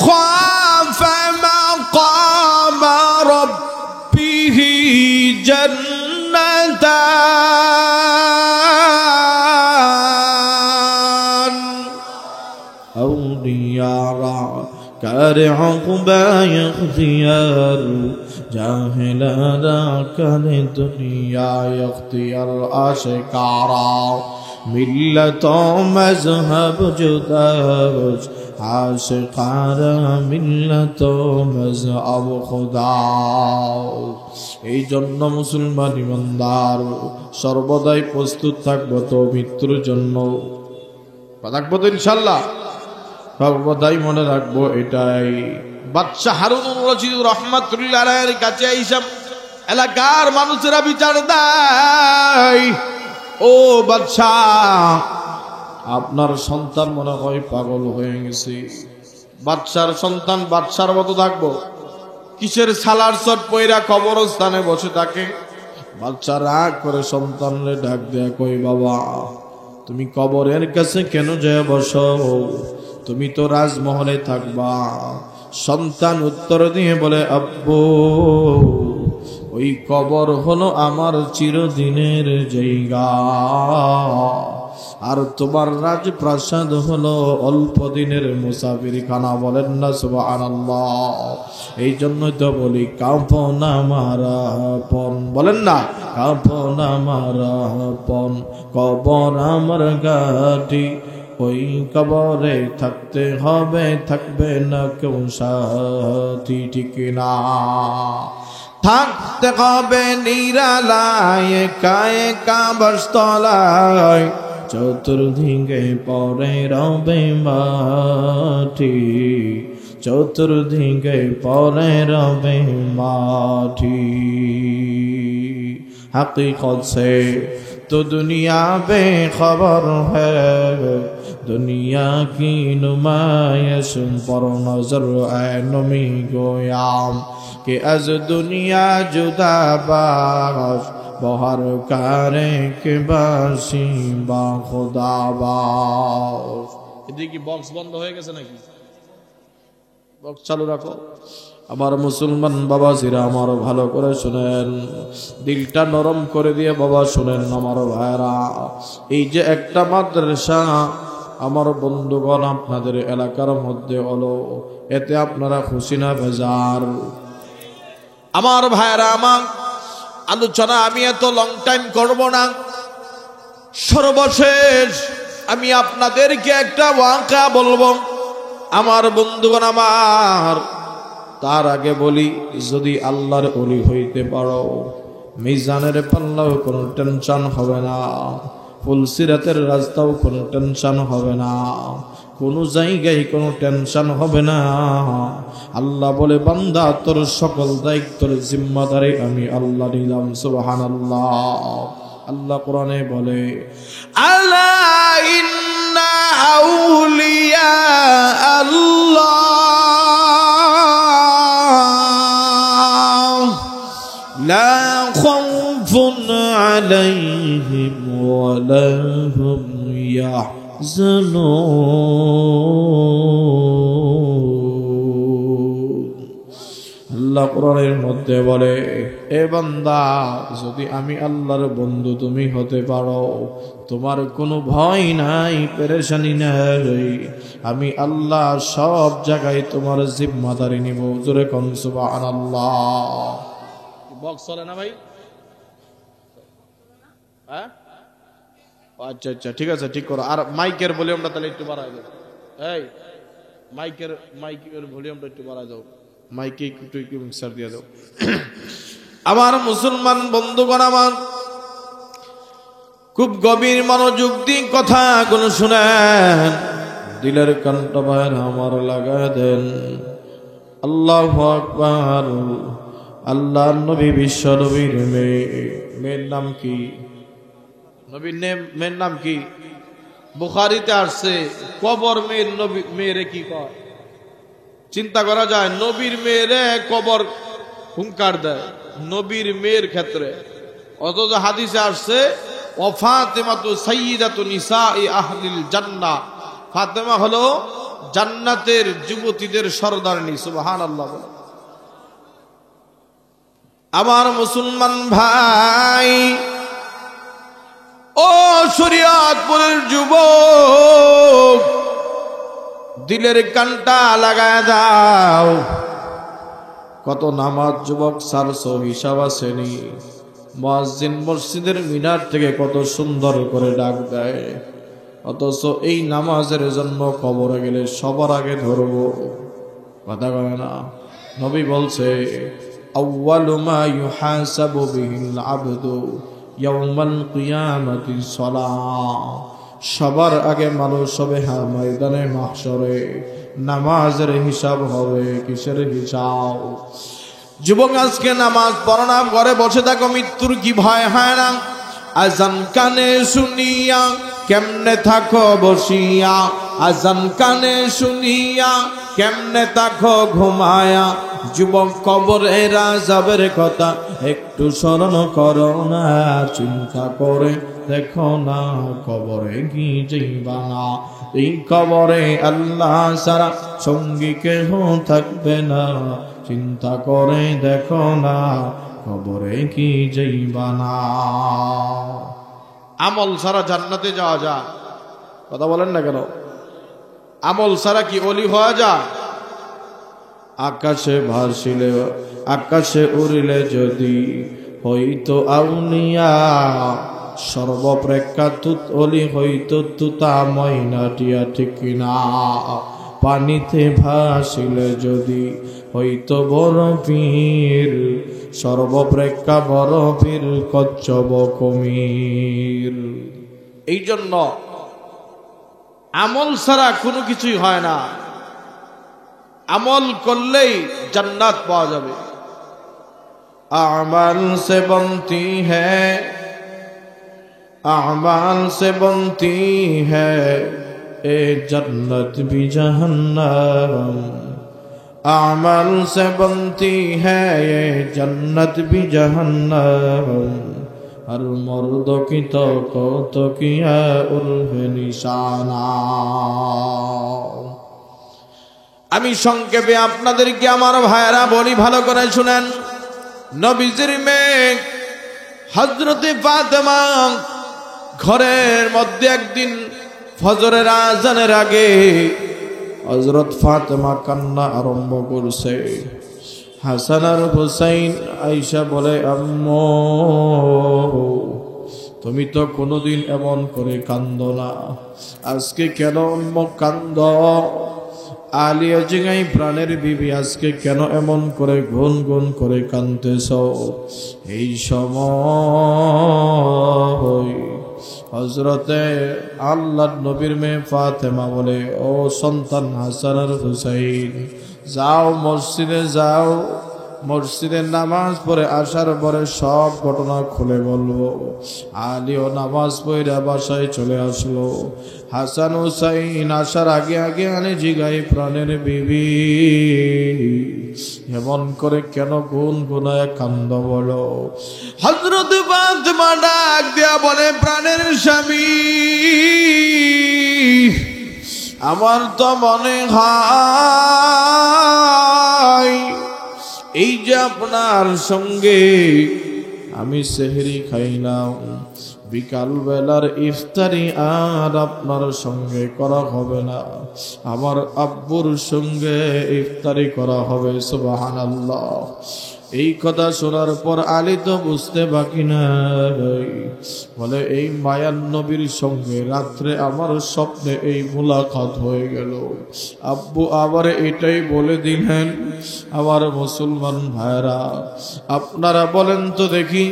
খাফা মাকামা রাব্বিহি জান্নাতান আউলিয়ারা কারে উকবা ইখতিয়ার জাহিলারা কারে দুনিয়া ইখতিয়ার আশকারা মিল্লাত মযহব জুদাজ আশকারা মিল্লাত মযহব খুদা। এই জন্য মুসলমান ইমানদার সর্বদাই প্রস্তুত থাকবো তো মৃত্যুর জন্য। থাকবো তো ইনশাআল্লাহ, সর্বদাই মনে রাখবো এটাই। বাদশা হারুনুর রশিদ রাহমাতুল্লাহ আলাইহির কাছে এইসব এলাকার মানুষেরা বিচার দেয়, ও বাদশা আপনার সন্তান মনে হয় পাগল হয়ে গেছে। বাদশার সন্তান বাদশার মতো থাকবো? কিসের সালার চট পয়রা কবরস্থানে বসে থাকে? বাদশা রাগ করে সন্তানরে ডাক দেয়া কই, বাবা তুমি কবরের কাছে কেন যায় বসো? তুমি তো রাজমহলে থাকবা। সন্তান উত্তর দিয়ে বলে, আব্বু ওই কবর হলো আমার চিরদিনের জায়গা, আর তোমার রাজপ্রাসাদ হলো অল্প দিনের মুসাফিরখানা। বলেন না সুবহানাল্লাহ। এই জন্যই তো বলি, কাঁপন আমার আপন। বলেন না, কাঁপন আমার আপন, কবর আমার ঘাঁটি, ওই কবরে থাকতে হবে, থাকবে না কেউ সাথী, ঠিক না? থাকতে হবে নিরালায়, একা একা বাসতলায়, চতুর্দিকে পরে রবে মাটি, চতুর্দিকে পরে রবে মাটি। हकीकत से तो दुनिया बेखबर है, दुनिया की नुमाइश पर नजर ऐनमी गोयाम कि अज दुनिया जुदा बाश बहर कारे के बासी बा खुदा बाश। এদিকে বক্স বন্ধ হয়ে গেছে নাকি? বক্স চালু রাখো। আমার মুসলমান বাবা জিরা আমার ভালো করে শুনেন, দিলটা নরম করে দিয়ে বাবা শুনেন আমার ভাইরা। এই যে একটা মাদ্রাসা আমার বন্ধুগণ আপনাদের এলাকার মধ্যে হলো, এতে আপনারা খুশি না বেজার? আমার ভাইরা আমার আলোচনা আমি এত লং টাইম করব না। সর্বশেষ আমি আপনাদেরকে একটা ওয়াকা বলবো আমার বন্ধুগণ আমার। তার আগে বলি, যদি আল্লাহর ওলি হইতে পারো মিজানের পাল্লাও কোনো টেনশন হবে না, ফুলসিরাতের রাস্তাও কোনো টেনশন হবে না, কোনো জায়গায় কোনো টেনশন হবে না। আল্লাহ বলে, বান্দা তোর সকল দায়িত্বের জিম্মাদারি আমি আল্লাহ নিলাম। সুবহানাল্লাহ। আল্লাহ কোরআনে বলে, আলা ইন্না আউলিয়া আল্লাহ لا خوف عليهم ولا هم يحزنون। আল্লাহ কোরআনের মধ্যে বলে, এ বান্দা যদি আমি আল্লাহর বন্ধু তুমি হতে পারো, তোমার কোনো ভয় নাই, পেরেশানি নাই, আমি আল্লাহ সব জায়গায় তোমার জিম্মাদারি নিব। জোরে কোন সুবহানাল্লাহ। বক্স চলে না ভাই? হ্যাঁ, আচ্ছা আচ্ছা, ঠিক আছে, ঠিক করো। আর মাইকের ভলিউমটা তাহলে একটু বাড়ায় দাও। এই মাইকের ভলিউমটা একটু বাড়ায় দাও, মাইকে একটু মিক্সার দিয়ে দাও। আমার মুসলমান বন্ধুগণ আমার, খুব গভীর মনোযোগ দিয়ে কথাগুলো শুনেন, দিলের কানটা বাইরে আমার লাগায় দেন। আল্লাহু আকবার। আল্লাহর নবী বিশ্ব নবীর মেয়ের নাম কি? নবীর মেয়ের নাম কি? বুখারীতে আসছে, কবর মেয়েরে কি কয়? চিন্তা করা যায়, নবীর মেয়েরে কবর হুঙ্কার দেয় নবীর মেয়ের ক্ষেত্রে। অথচ হাদিসে আসছে, ও ফাতেমাতু সাইয়্যিদাতু নিসাই আহলিল জান্নাহ, ফাতেমা হলো জান্নাতের যুবতীদের সরদারনি। সুবহানাল্লাহ। আমার মুসলমান ভাই, ও শরীয়তপুরের যুবক, দিলের কানটা লাগায় দাও। কত নামাজ যুবক সারছো, হিসাব আসেনি। মুয়াজ্জিন মসজিদের মিনার থেকে কত সুন্দর করে ডাক দেয়, অথচ এই নামাজের জন্য কবরে গেলে সবার আগে ধরবো। কথা বলে না? নবী বলছে, আউয়ালু মা ইউহাসাবু বিহিল আবদু ইয়াউমাল কিয়ামাতি সালাহ। সবার আগে মানুষ হবে ময়দানে মাহশরে, নামাজের হিসাব হবে। কিসের হিসাব? যুবক আজকে নামাজ পড়ো না, ঘরে বসে থাকো, মৃত্যুর কি ভয় হয় না? আজান কানে শুনিয়া কেমনে থাকো বসিয়া, আজান কানে শুনিয়া কেমনে থাকো ঘুমায়া। যুবক কবরের আযাবের কথা একটু স্মরণ করো না, চিন্তা করে দেখো না কবরে কি যাইবা না। এই কবরে আল্লাহ ছাড়া সঙ্গী কেহ থাকবে না, চিন্তা করে দেখো না কবরে কি যাইবা না। আমল ছাড়া জান্নাতে যাওয়া যায়? কথা বলেন না কেন? আমল ছাড়া কি ওলি হওয়া যায়? আকাশে ভাসিলে আকাশে উড়িলে যদি হইতো আউলিয়া, সর্বপ্রেক্ষাতুত অলি হইতো তুতা ময়নাটিয়া, ঠিক কিনা? পানিতে ভাসিলে যদি হইতো বড় পীর, সর্বপ্রেক্ষা বড় পীর কচ্ছপ কুমির। এই জন্য আমল ছাড়া কোনো কিছুই হয় না। আমল করলেই জান্নাত পাওয়া যাবে। আমাল সে বনতি হ্যায়, আমাল সে বনতি হ্যায় এ জন্নত ভি জাহান্নাম, আমাল সে বনতি হ্যায় এ জন্নত ভি জাহান্নাম, হর মর্দ কি তো কিয়া উলফে নিশানা। আমি সংক্ষেপে আপনাদেরকে আমার ভাইয়েরা বলি, ভালো করে শুনেন। নবীজির মেয়ে হযরতে ফাতেমা ঘরের মধ্যে একদিন ফজরের আজানের আগে হযরত ফাতেমা কান্না আরম্ভ করছে। হাসান আর হুসাইন আয়েশা বলে, আম্মু তুমি তো কোনোদিন এমন করে কান্দো না, আজকে কেন আম্মু কান্দো? আলিয়া জিগাই, প্রাণের বিবি আজকে কেন এমন করে গুন গুন করে কাঁদতেছ? এই সময় হযরতে আল্লাহর নবীর মেয়ে ফাতেমা বলে, ও সন্তান হাসান আর হুসাইন, যাও মসজিদে যাও, মসজিদে নামাজ পড়ে আসার পরে সব ঘটনা খুলে বলবো। আলীও নামাজ পড়ে বাসায় চলে আসলো। হাসান হুসাইন আসার আগে আগে আলী জিগাই, প্রাণের বিবি এমন করে কেন গুন গুনায় কান্দ বলো? হযরত ফাতেমা ডাক দিয়া বলে, প্রাণের স্বামী, আমার তো মনে হয় এই যে আপনার সঙ্গে আমি সেহরি খাইলাম, বিকাল বেলার ইফতারি আর আপনার সঙ্গে করা হবে না, আমার আব্বুর সঙ্গে ইফতারি করা হবে। সুবহানাল্লাহ। এই কথা শোনার পর আলী তো বুঝতে বাকি নাই, বলে এই মায়ার নবীর সঙ্গে রাত্রে আমার স্বপ্নে এই মুলাকাত হয়ে গেল। আব্বু আবার এটাই বলে দিলেন। আমার মুসলমান ভাইরা, আপনারা বলেন তো দেখি,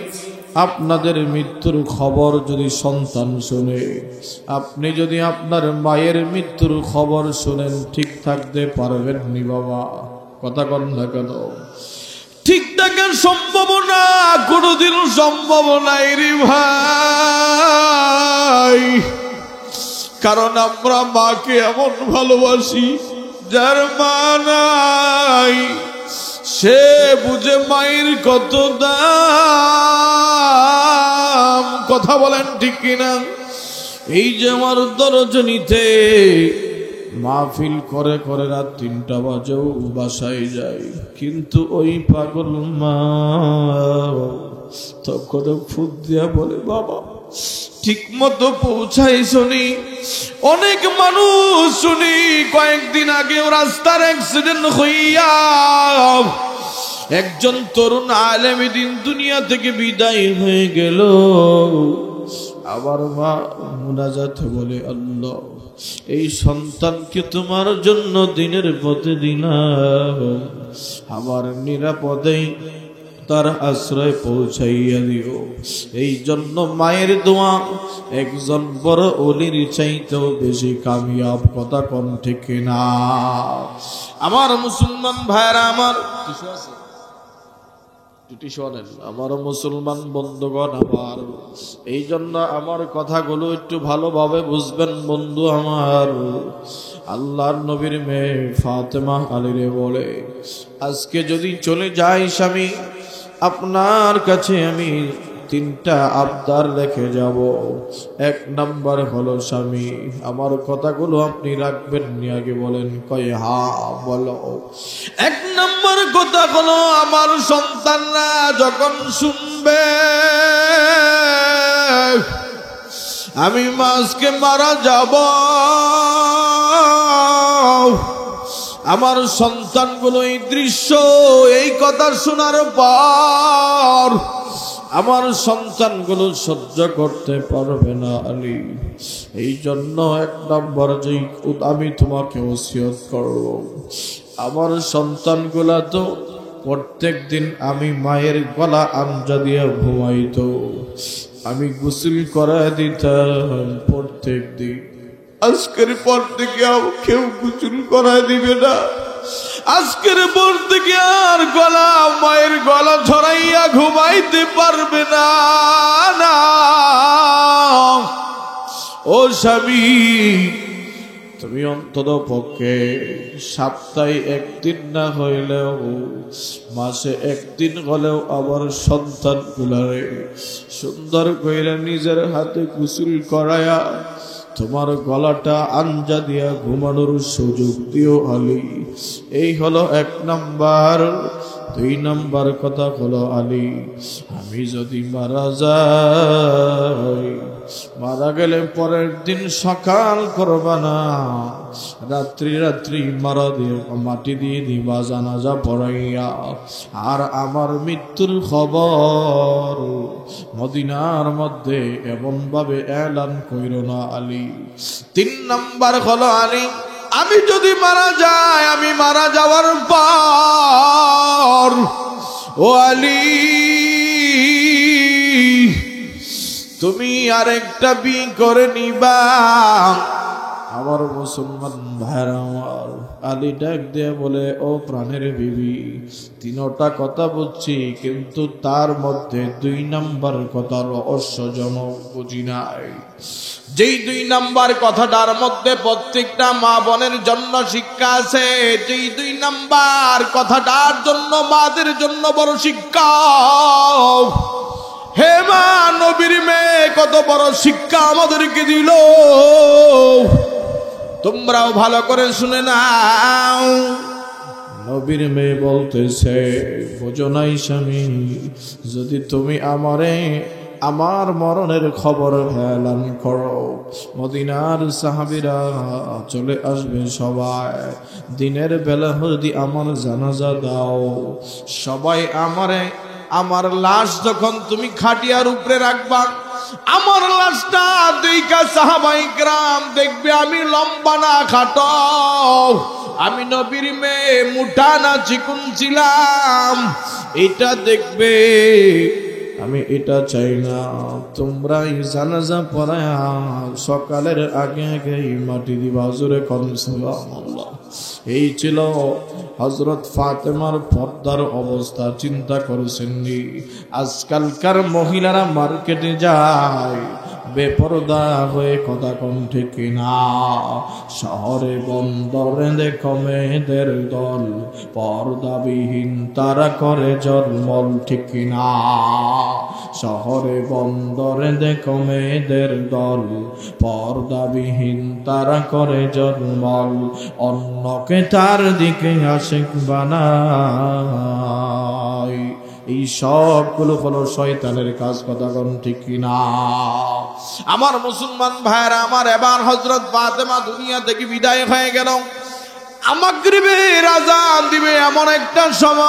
আপনাদের মৃত্যুর খবর যদি সন্তান শুনে, আপনি যদি আপনার মায়ের মৃত্যুর খবর শুনেন, ঠিক থাকতে পারবেন নি বাবা? কথা কন না কেন? ঠিক থাকার সম্ভাবনা কোনোদিন সম্ভব নাই রে ভাই। কারণ আমরা মাকে এমন ভালোবাসি, যার মা নাই সে বুঝে মায়ের কত দাম। কথা বলেন ঠিক কিনা? এই যে আমার দরজনীতে মাহফিল করে করে রাত 3টা বাজেও বাসায় যায়, কিন্তু ওই পাগল মা তখন ফুট দিয়া বলে, বাবা ঠিক মতো পৌঁছাই শুনি। অনেক মানুষ শুনি কয়েকদিন আগেও রাস্তার অ্যাক্সিডেন্ট হইয়া একজন তরুণ আলেমে দিন দুনিয়া থেকে বিদায় হয়ে গেল। আবার মা মুনাজাতে বলে, আল্লাহ এই সন্তানকে তোমার জন্য দিনের পথে দিলাম, আমার নিরাপদে তার আশ্রয় পৌঁছাইয়া দিও। এই জন্য মায়ের দোয়া একজন বড় ওলির চাইতেও বেশি কামিয়াব। কথা কোন ঠিক না? আমার মুসলমান ভাইরা, আমার আমার মুসলমান বন্ধুগণ, আমার এই জন্য আমার কথাগুলো একটু ভালোভাবে বুঝবেন বন্ধু আমার। আল্লাহর নবীর মেয়ে ফাতেমা আলীরে বলে, আজকে যদি চলে যাই স্বামী, আপনার কাছে আমি 3টা আবদার রেখে যাব। 1 নাম্বার হলো, স্বামী আমার কথাগুলো আপনি রাখবেন নি? আগে বলেন। কয় হ্যাঁ। বলো। 1 নাম্বার কথা হলো, আমার সন্তানরা যখন শুনবে আমি মাছকে মারা যাব, আমার সন্তানগুলো এই দৃশ্য, এই কথা শোনার পর আমার সন্তানগুলো সহ্য করতে পারবে না আলী। এই জন্য 1 নম্বর যে আমি তোমাকে ওসিয়ত করব, আমার সন্তানগুলা তো প্রত্যেক দিন আমি মায়ের গলা আমজা দিয়ে ঘুমাইতো, আমি গোসল করা দিতাম প্রত্যেক দিন। আজকের পর থেকে কেউ গোসল করা দিবে না। আজকের পর থেকে আর গলা মায়ের গলা ছড়াইয়া ঘুমাইতে পারবে না। ও স্বামী, তুমি অন্তত পক্ষে সপ্তাহে একদিন না হইলেও মাসে একদিন হলেও আবার সন্তান গুলারে সুন্দর কইরা নিজের হাতে গোসল করায়া তোমার গলাটা আঞ্জা দিয়া ঘুমানোর সুযোগ দিও আলী। এই হলো 1 নাম্বার। 2 নাম্বার কথা হলো আলী, আমি যদি মারা যাই, মারা গেলে পরের দিন সকাল করবা না, রাত্রি রাত্রি মাটি দিয়ে দিবা জানাজা পড়াইয়া। আর আমার মৃত্যুর খবর মদিনার মধ্যে এমন ভাবে এলান কইরো না আলী। 3 নাম্বার হলো আলী, আমি যদি মারা যাই, আমি মারা যাওয়ার পর ও আলী তুমি আরেকটা বিয়ে করে নিবা। আমার মুসলমান ভাইরা আমার, আলী ডাক দিয়ে বলে, ও প্রাণের বিবি, 3টা কথা বুঝছি, কিন্তু তার মধ্যে 2 নাম্বার কথা রহস্যজনক বুঝি নাই। যেই 2 নাম্বার কথাটার মধ্যে প্রত্যেকটা মা বোনের জন্য শিক্ষা আছে, যেই 2 নাম্বার কথাটার জন্য মাদের জন্য বড় শিক্ষা। হে মা, নবীর মেয়ে কত বড় শিক্ষা আমাদেরকে দিল, তোমরাও ভালো করে শুনে নাও। নবীর মেয়ে বলতেছে, বোঝো নাই স্বামী, যদি তুমি আমারে আমার মরণের খবর এলান করো, মদিনার সাহাবীরা চলে আসবে সবাই। দিনের বেলা যদি আমার জানাজা দাও, সবাই আমার লাশ যখন তুমি খাটিয়ার উপরে রাখবা, আমার লাশটা দেখা সাহাবায়ে কেরাম দেখবে আমি লম্বা না খাটো, আমি নবীর মেয়ে মুঠা না চিকুন ছিলাম, এটা দেখবে। আমি এটা চাই না তোমরা জানাজা পড়ায়া সকালের আগে আগে মাটি দিবা। জোরে কোন সুবহানাল্লাহ। এই ছিল হযরত ফাতেমার পর্দার অবস্থা। চিন্তা করেছেননি আজকালকার মহিলারা মার্কেটে যায় বেপরদা হয়ে, কথা কম ঠিক না। শহরে বন্দরে দেখো মেয়েদের দল, পর্দাবিহীন তারা করে জন্মল, ঠিক না। শহরে বন্দরে দেখো মেয়েদের দল, পর্দাবিহীন তারা করে জন্মল, অন্যকে তার দিকে আশিক বানায়। এই সবগুলো হলো শয়তানের কাজ, কথা কোন ঠিক না। আমার মুসলমান ভাইরা আমার, এবার হযরত ফাতেমা দুনিয়া থেকে বিদায় হয়ে গেল। মাগরিবের আযান দিবে এমন একটা সময়,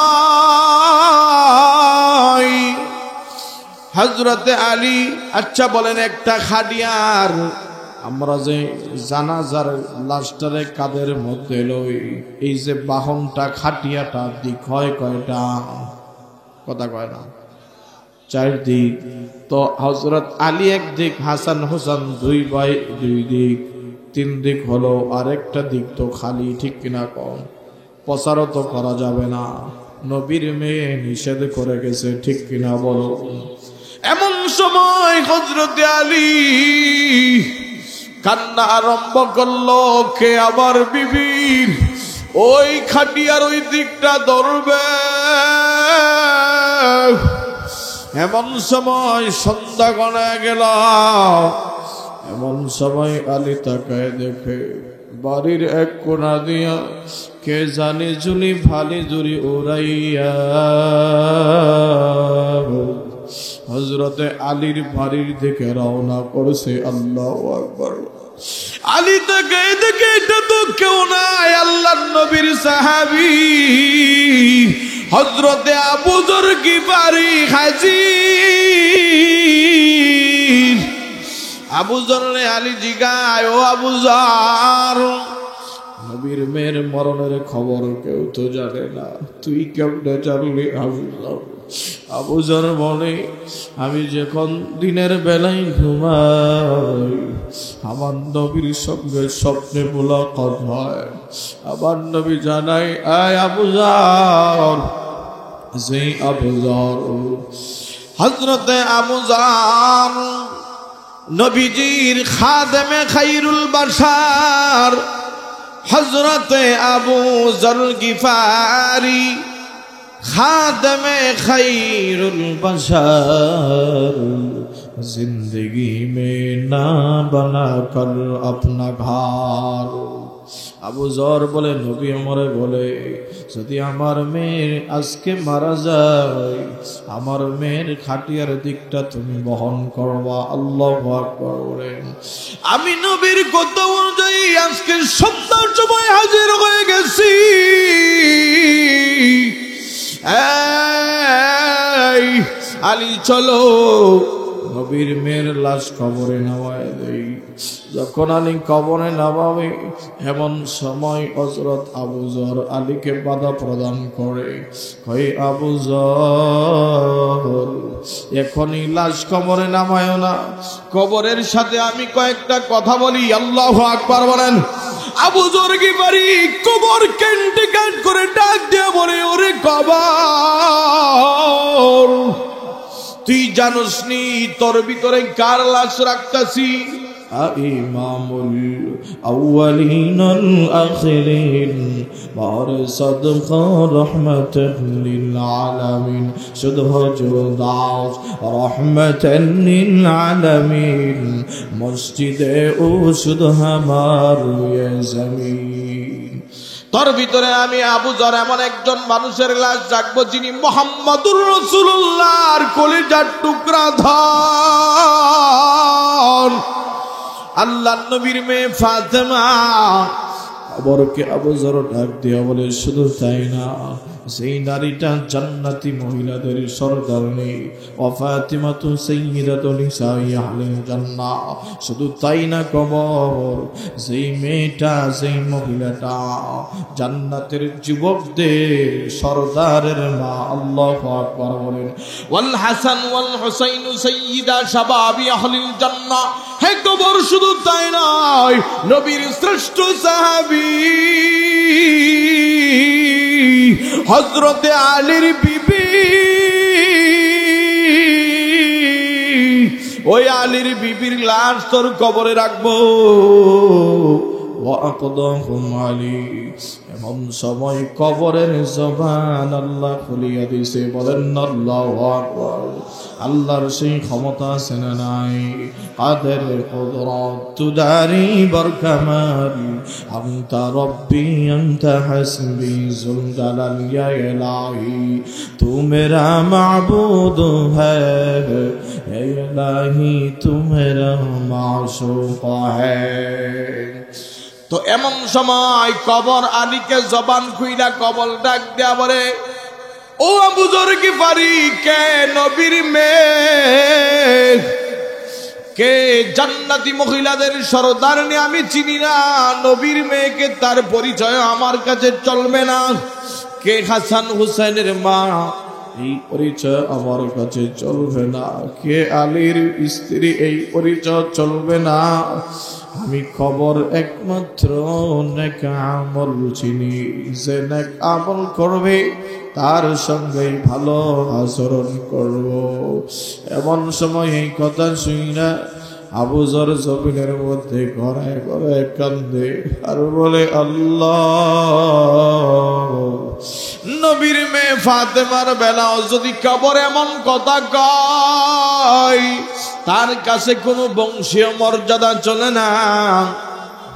হযরতে আলী, আচ্ছা বলেন, একটা খাটিয়ার আমরা যে জানাজার লাশটারে কাদের মধ্যে লই, এই যে বাহনটা খাটিয়াটা দিক হয় কয়টা? কথা কয় না, 4 দিক। তো হযরত আলী এক দিক, হাসান হোসেন 2 ভাই 2 দিক, 3 দিক হলো, আরেকটা দিক তো খালি, ঠিক কিনা কম? প্রচারও তো করা যাবে না, নবীর মেয়ে নিষেধ করে গেছে, ঠিক কিনা বলো? এমন সময় হযরতে আলী কান্না আরম্ভ করলো, কে আবার বিবির ওই খাটিয়ার ওই দিকটা ধরবে। এমন সময় সন্ধ্যা গণা গেল, এমন সময় আলী তাকায় দেখে বাড়ির এক কোণা দিয়া কে জানি ঝুলি ভালি জুড়ি উড়াইয়া হযরতে আলীর বাড়ির দিকে রওনা করছে। আল্লাহু আকবার। আলী তাকে দেখে, এটা তো কেউ নাই, আল্লাহর নবীর সাহাবী হযরতে আবু যর গিফারি হাজির। আবু যররে আলী জিগায়, ও আবু যর, নবীর মেয়ের মরণের খবর কেউ তো জানে না, তুই কেমনে জানলি? আবু যর আবু যর বলে আমি যখন দিনের বেলায় ঘুমাই আমার নবীর সঙ্গে স্বপ্নে মুলাকাত হয়। আমার নবী জানাই আয় আবু যর, যে আবু যর হযরতে আবু যর নবীজির খাদেমে খায়রুল বাশার হযরতে আবু যর গিফারি खादमे खैरुल बशर जिंदगी में ना बना कर अपना घर। আবু যর বলে নবী আমারে বলে যদি আমার মেয়ের আজকে মারা যায় আমার মেয়ের খাটিয়ার দিকটা তুমি বহন করবা। আল্লাহু আকবার বলেন। আমি নবীর কথা অনুযায়ী আজকে সন্ধ্যার সময় হাজির হয়ে গেছি। আলী চলো নবীর মেয়ের লাশ কবরে নামায় দেই। যখন আলী কবরে নামাবে এমন সময় হযরত আবু যর আলীকে বাধা প্রদান করে, কই আবু যর এখনই লাশ কবরে নামায় না, কবরের সাথে আমি কয়েকটা কথা বলি। আল্লাহু আকবার বলেন। আবু যর গিফারি কবর কেন্টি কাট করে ডাক দিয়ে বলে ওরে কবর তুই জানোস নি তোর ভিতরে কার লাশ রাখতাছি? ইমামুল আউয়ালিন আল আখিরিন বার সাদকা রাহমাতান লিল আলামিন শুধু জুদাস রাহমাতান লিল আলামিন মসজিদে ও শুধু আমার ইয়ে জমিন। তোর ভিতরে আমি আবু যর এমন একজন মানুষের লাশ রাখবো যিনি মুহাম্মদুর রাসূলুল্লাহর কলিজার টুকরা ধন। আল্লাহর নবীর মেয়ে ফাতেমা কবরকে আবু যর ডাক দিয়া বলে শুধু তাই না, সেই নারীটা জান্নাতি মহিলাদের সরদারনি ও ফাতিমাতু সাইয়্যিদাতু নিসাই আহলিল জান্নাহ। শুধু তাই না কবর সেই মেয়েটা সেই মহিলাটা জান্নাতের যুবকদের সরদারের মা। আল্লাহু আকবার বলেন। ওয়াল হাসান ওয়াল হুসাইন সাইয়্যিদা শাবাবি আহলিল জান্নাহ। হে কবর শুধু তাই নয়, নবীর শ্রেষ্ঠ সাহাবী হযরতে আলীর বিবি, ওই আলীর বিবির লাশ তোর কবরে রাখবো। ওয়াকদাহুম আলী। এমন সময় কবরের জবান আল্লাহ খুলিয়া দিছে। বলেন আল্লাহু আকবার। আল্লাহর সেই ক্ষমতা আছে না নাই? কাদের কুদরত তুদারি বরকামাল আনতা রব্বি আনতা হাসবি জুল জালাল ইয়া ইলাহি তু মেরা মাবুদ হ্যায় হে ইলাহি তু মেরা মাশুক হ্যায়। তো এমন সময় কবর আলীকে জবান খুইলা কবর ডাক দেয়া বলে ও আবু যর গিফারি কে নবীর মেয়ে, কে জান্নাতি মহিলাদের সরদারনি আমি চিনি না। নবীর মেয়েকে তার পরিচয় আমার কাছে চলবে না। কে হাসান হুসাইনের মা এই পরিচয় আমার কাছে চলবে না। কে আলীর স্ত্রী এই পরিচয় চলবে না। আমি কবর একমাত্র নেক আমল চিনি, যে নেক আমল করবে তার সঙ্গে ভালো আচরণ করব। এমন সময় এই কথা শুনি না আবু যর জমিনের মধ্যে ঘরে ঘরে কান্দে আর বলে আল্লাহ নবীর মেয়ে ফাতেমার বেলাও যদি কবর এমন কথা কয় তার কাছে কোনো বংশীয় মর্যাদা চলে না।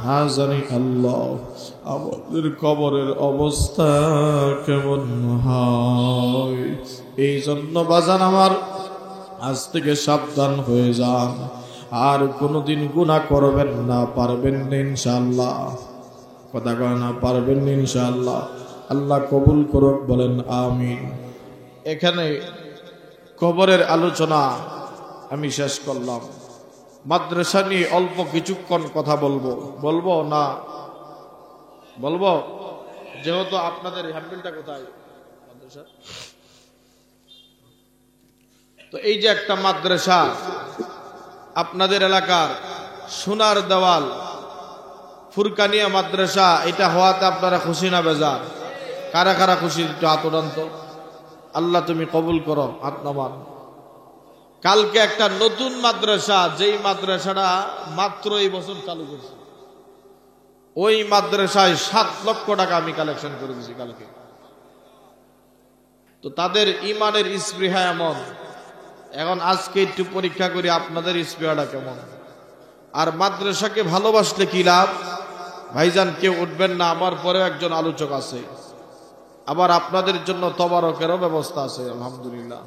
না জানি আল্লাহ আমাদের কবরের অবস্থা কেমন হয়। এই জন্য বাজান আমার আজ থেকে সাবধান হয়ে যান, আর কোনোদিন গুনাহ করবেন না। পারবেন না ইনশাআল্লাহ? কথা কয় না পারবেন না ইনশাআল্লাহ? আল্লাহ কবুল করুক, বলেন আমিন। এখানে কবরের আলোচনা আমি শেষ করলাম। মাদ্রাসা নিয়ে অল্প কিছুক্ষণ কথা বলবো না বলবো, যেহেতু আপনাদের হ্যান্ডেলটা কোথায় মাদ্রাসা? তো এই যে একটা মাদ্রাসা আপনাদের এলাকার সোনার দেওয়াল ফুরকানিয়া মাদ্রাসা, এটা হওয়াতে আপনারা খুশি না বেজার? কারা কারা খুশি একটু হাত উঠান তো। আল্লাহ তুমি কবুল করো, হাত নামান। কালকে একটা নতুন মাদ্রাসা, যেই মাদ্রাসাটা মাত্র এই বছর চালু করছে, ওই মাদ্রাসায় 7 লক্ষ টাকা আমি কালেকশন করে দিয়েছি কালকে। তো তাদের ইমানের স্পৃহা এমন। এখন আজকে একটু পরীক্ষা করি আপনাদের স্পৃহাটা কেমন। আর মাদ্রাসাকে ভালোবাসলে কি লাভ? ভাইজান কেউ উঠবেন না, আমার পরে একজন আলোচক আছে, আবার আপনাদের জন্য তবারকেরও ব্যবস্থা আছে আলহামদুলিল্লাহ।